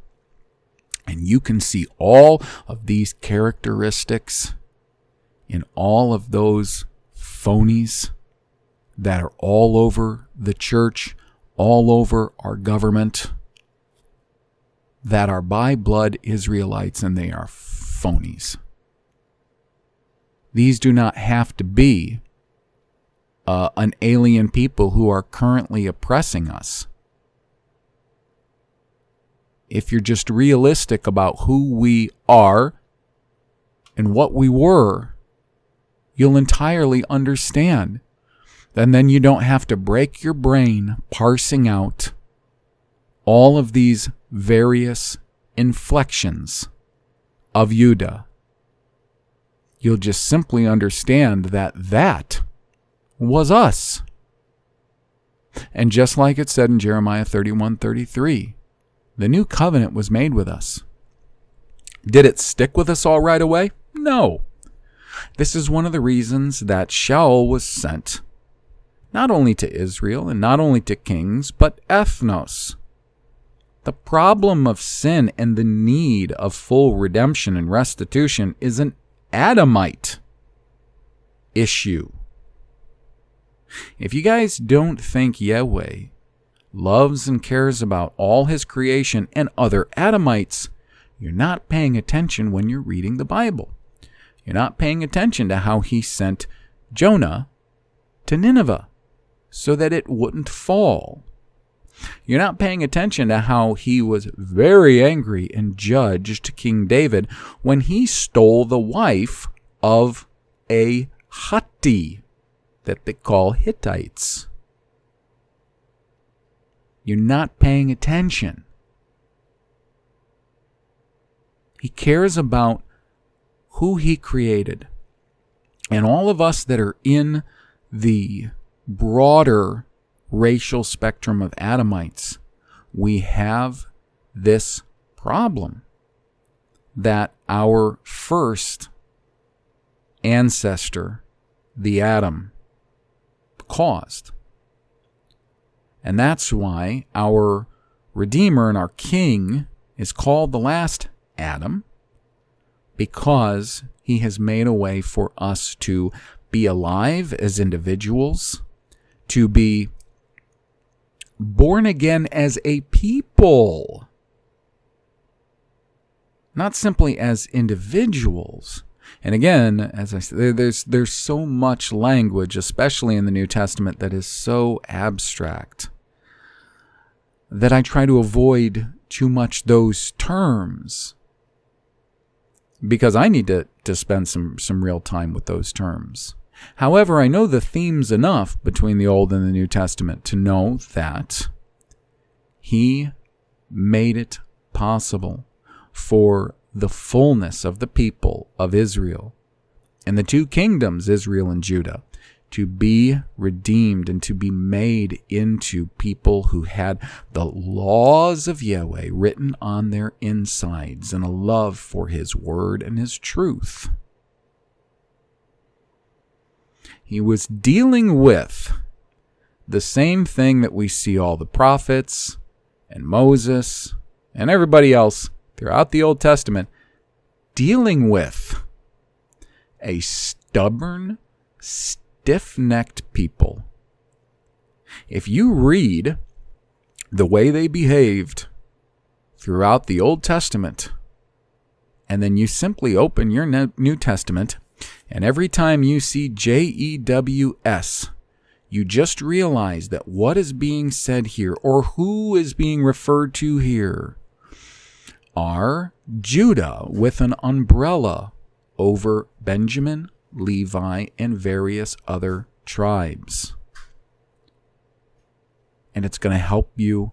And you can see all of these characteristics in all of those phonies that are all over the church, all over our government, that are by blood Israelites, and they are phonies. These do not have to be an alien people who are currently oppressing us. If you're just realistic about who we are and what we were, you'll entirely understand. And then you don't have to break your brain parsing out all of these various inflections of Judah. You'll just simply understand that that was us. And just like it said in Jeremiah 31:33, the new covenant was made with us. Did it stick with us all right away? No. This is one of the reasons that Shaul was sent not only to Israel and not only to kings, but ethnos. The problem of sin and the need of full redemption and restitution is an Adamite issue. If you guys don't think Yahweh loves and cares about all his creation and other Adamites, you're not paying attention when you're reading the Bible. You're not paying attention to how he sent Jonah to Nineveh so that it wouldn't fall. You're not paying attention to how he was very angry and judged King David when he stole the wife of a Hatti that they call Hittites. You're not paying attention. He cares about who he created. And all of us that are in the broader racial spectrum of Adamites, we have this problem that our first ancestor, the Adam, caused. And that's why our Redeemer and our King is called the last Adam, because he has made a way for us to be alive as individuals, to be born again as a people, not simply as individuals. And again, as I said, there's so much language, especially in the New Testament, that is so abstract that I try to avoid too much those terms, because I need to spend some real time with those terms. However, I know the themes enough between the Old and the New Testament to know that he made it possible for the fullness of the people of Israel and the two kingdoms, Israel and Judah, to be redeemed and to be made into people who had the laws of Yahweh written on their insides and a love for his word and his truth. He was dealing with the same thing that we see all the prophets and Moses and everybody else throughout the Old Testament dealing with: a stubborn, stiff-necked people. If you read the way they behaved throughout the Old Testament, and then you simply open your New Testament, and every time you see JEWS, you just realize that what is being said here, or who is being referred to here, are Judah with an umbrella over Benjamin, Levi, and various other tribes. And it's going to help you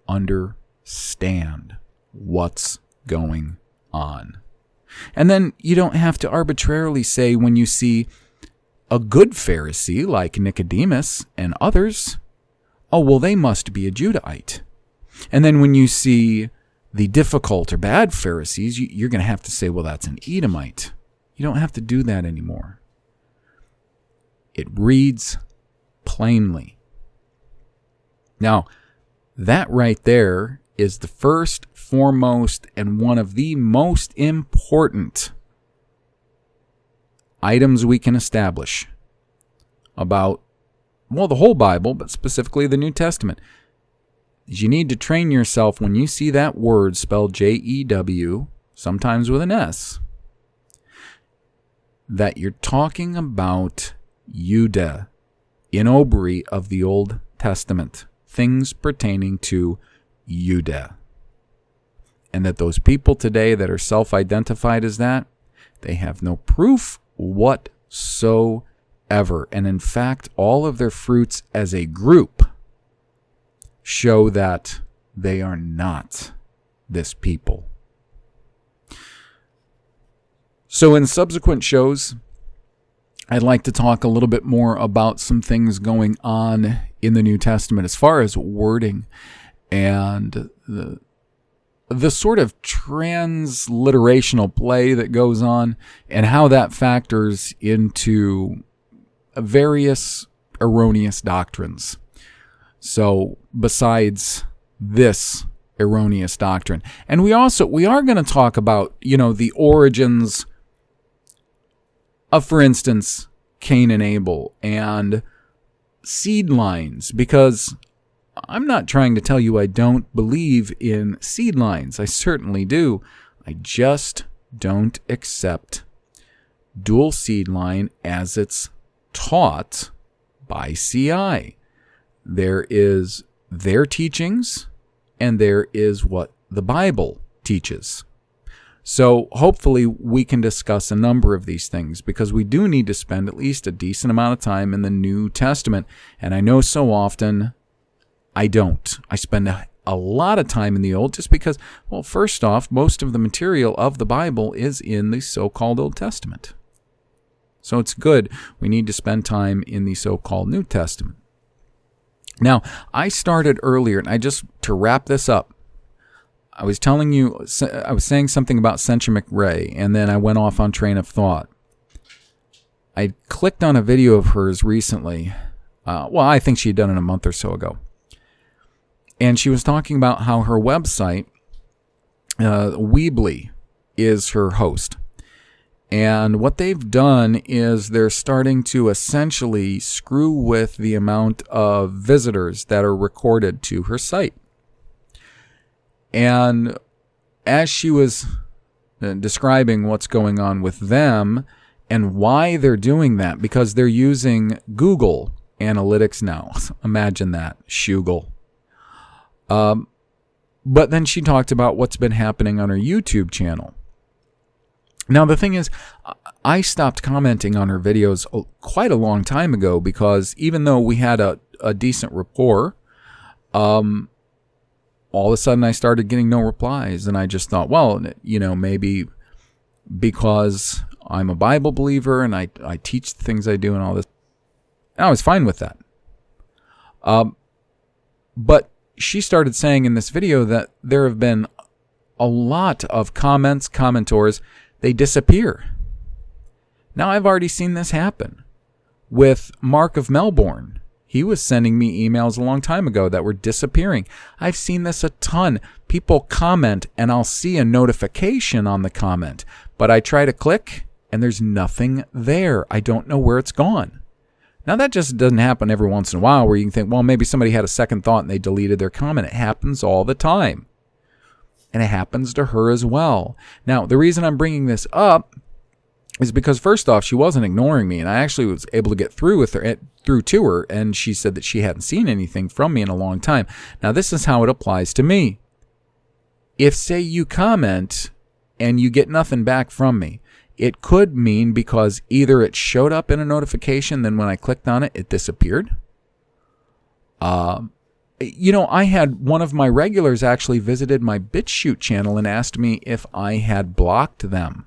understand what's going on. And then you don't have to arbitrarily say, when you see a good Pharisee like Nicodemus and others, oh, well, they must be a Judahite. And then when you see the difficult or bad Pharisees, you're going to have to say, well, that's an Edomite. You don't have to do that anymore. It reads plainly. Now, that right there is the first, foremost, and one of the most important items we can establish about, well, the whole Bible, but specifically the New Testament. You need to train yourself when you see that word spelled J-E-W, sometimes with an S, that you're talking about Judah in OBRY of the Old Testament, things pertaining to Judah. And that those people today that are self-identified as that, they have no proof whatsoever. And in fact, all of their fruits as a group show that they are not this people. So in subsequent shows, I'd like to talk a little bit more about some things going on in the New Testament as far as wording and the sort of transliterational play that goes on and how that factors into various erroneous doctrines. So besides this erroneous doctrine, and we are going to talk about, the origins of, for instance, Cain and Abel and seed lines, because I'm not trying to tell you I don't believe in seed lines. I certainly do. I just don't accept dual seed line as it's taught by CI. There is their teachings, and there is what the Bible teaches. So hopefully we can discuss a number of these things, because we do need to spend at least a decent amount of time in the New Testament. And I know so often I don't. I spend a lot of time in the Old just because, well, first off, most of the material of the Bible is in the so-called Old Testament. So it's good. We need to spend time in the so-called New Testament. Now, I started earlier, and to wrap this up, I was saying something about Sencha McRae, and then I went off on train of thought. I clicked on a video of hers recently. I think she had done it a month or so ago. And she was talking about how her website, Weebly, is her host. And what they've done is they're starting to essentially screw with the amount of visitors that are recorded to her site. And as she was describing what's going on with them and why they're doing that, because they're using Google Analytics now. Imagine that, Shugel. But then she talked about what's been happening on her YouTube channel. Now, the thing is, I stopped commenting on her videos quite a long time ago, because even though we had a decent rapport, all of a sudden I started getting no replies. And I just thought, well, maybe because I'm a Bible believer and I teach the things I do and all this. And I was fine with that. But she started saying in this video that there have been a lot of commentors, they disappear. Now, I've already seen this happen with Mark of Melbourne. He was sending me emails a long time ago that were disappearing. I've seen this a ton. People comment, and I'll see a notification on the comment, but I try to click, and there's nothing there. I don't know where it's gone. Now, that just doesn't happen every once in a while where you can think, well, maybe somebody had a second thought and they deleted their comment. It happens all the time. And it happens to her as well. Now, the reason I'm bringing this up is because, first off, she wasn't ignoring me, and I actually was able to get through to her, and she said that she hadn't seen anything from me in a long time. Now, this is how it applies to me. If, say, you comment and you get nothing back from me, it could mean because either it showed up in a notification, then when I clicked on it, it disappeared. I had one of my regulars actually visited my BitChute channel and asked me if I had blocked them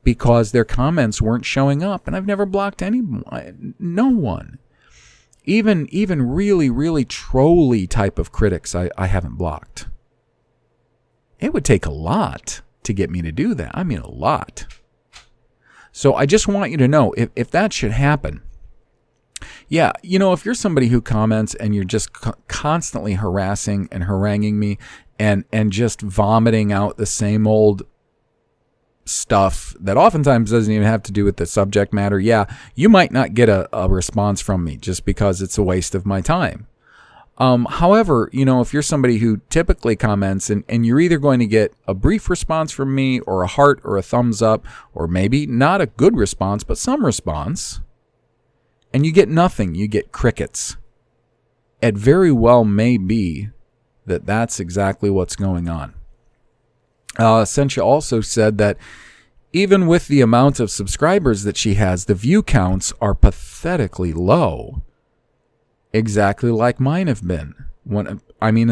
because their comments weren't showing up. And I've never blocked anyone, no one. Even really, really trolly type of critics I haven't blocked. It would take a lot to get me to do that. I mean, a lot. So I just want you to know, if that should happen, yeah, if you're somebody who comments and you're just constantly harassing and haranguing me and just vomiting out the same old stuff that oftentimes doesn't even have to do with the subject matter, yeah, you might not get a response from me just because it's a waste of my time. However, if you're somebody who typically comments and you're either going to get a brief response from me or a heart or a thumbs up, or maybe not a good response, but some response, and you get nothing, you get crickets, it very well may be that that's exactly what's going on. Essentia also said that even with the amount of subscribers that she has, the view counts are pathetically low. Exactly like mine have been. In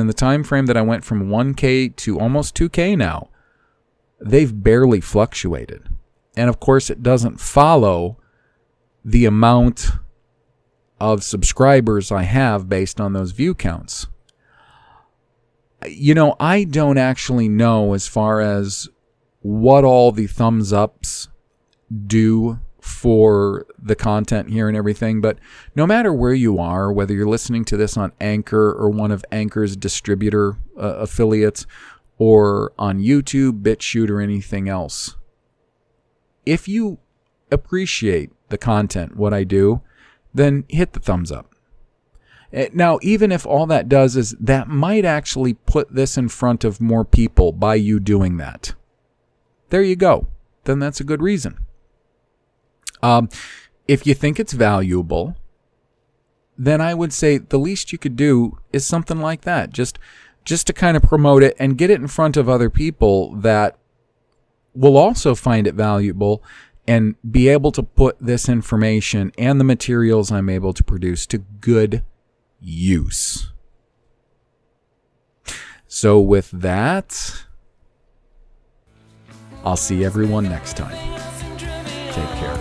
the time frame that I went from 1K to almost 2K now, they've barely fluctuated. And of course, it doesn't follow the amount of subscribers I have based on those view counts. I don't actually know as far as what all the thumbs ups do for the content here and everything, but no matter where you are, whether you're listening to this on Anchor or one of Anchor's distributor affiliates, or on YouTube, BitChute, or anything else, if you appreciate the content, what I do, then hit the thumbs up. Now, even if all that does is that might actually put this in front of more people by you doing that, there you go. Then that's a good reason. If you think it's valuable, then I would say the least you could do is something like that. Just to kind of promote it and get it in front of other people that will also find it valuable and be able to put this information and the materials I'm able to produce to good use. So with that, I'll see everyone next time. Take care.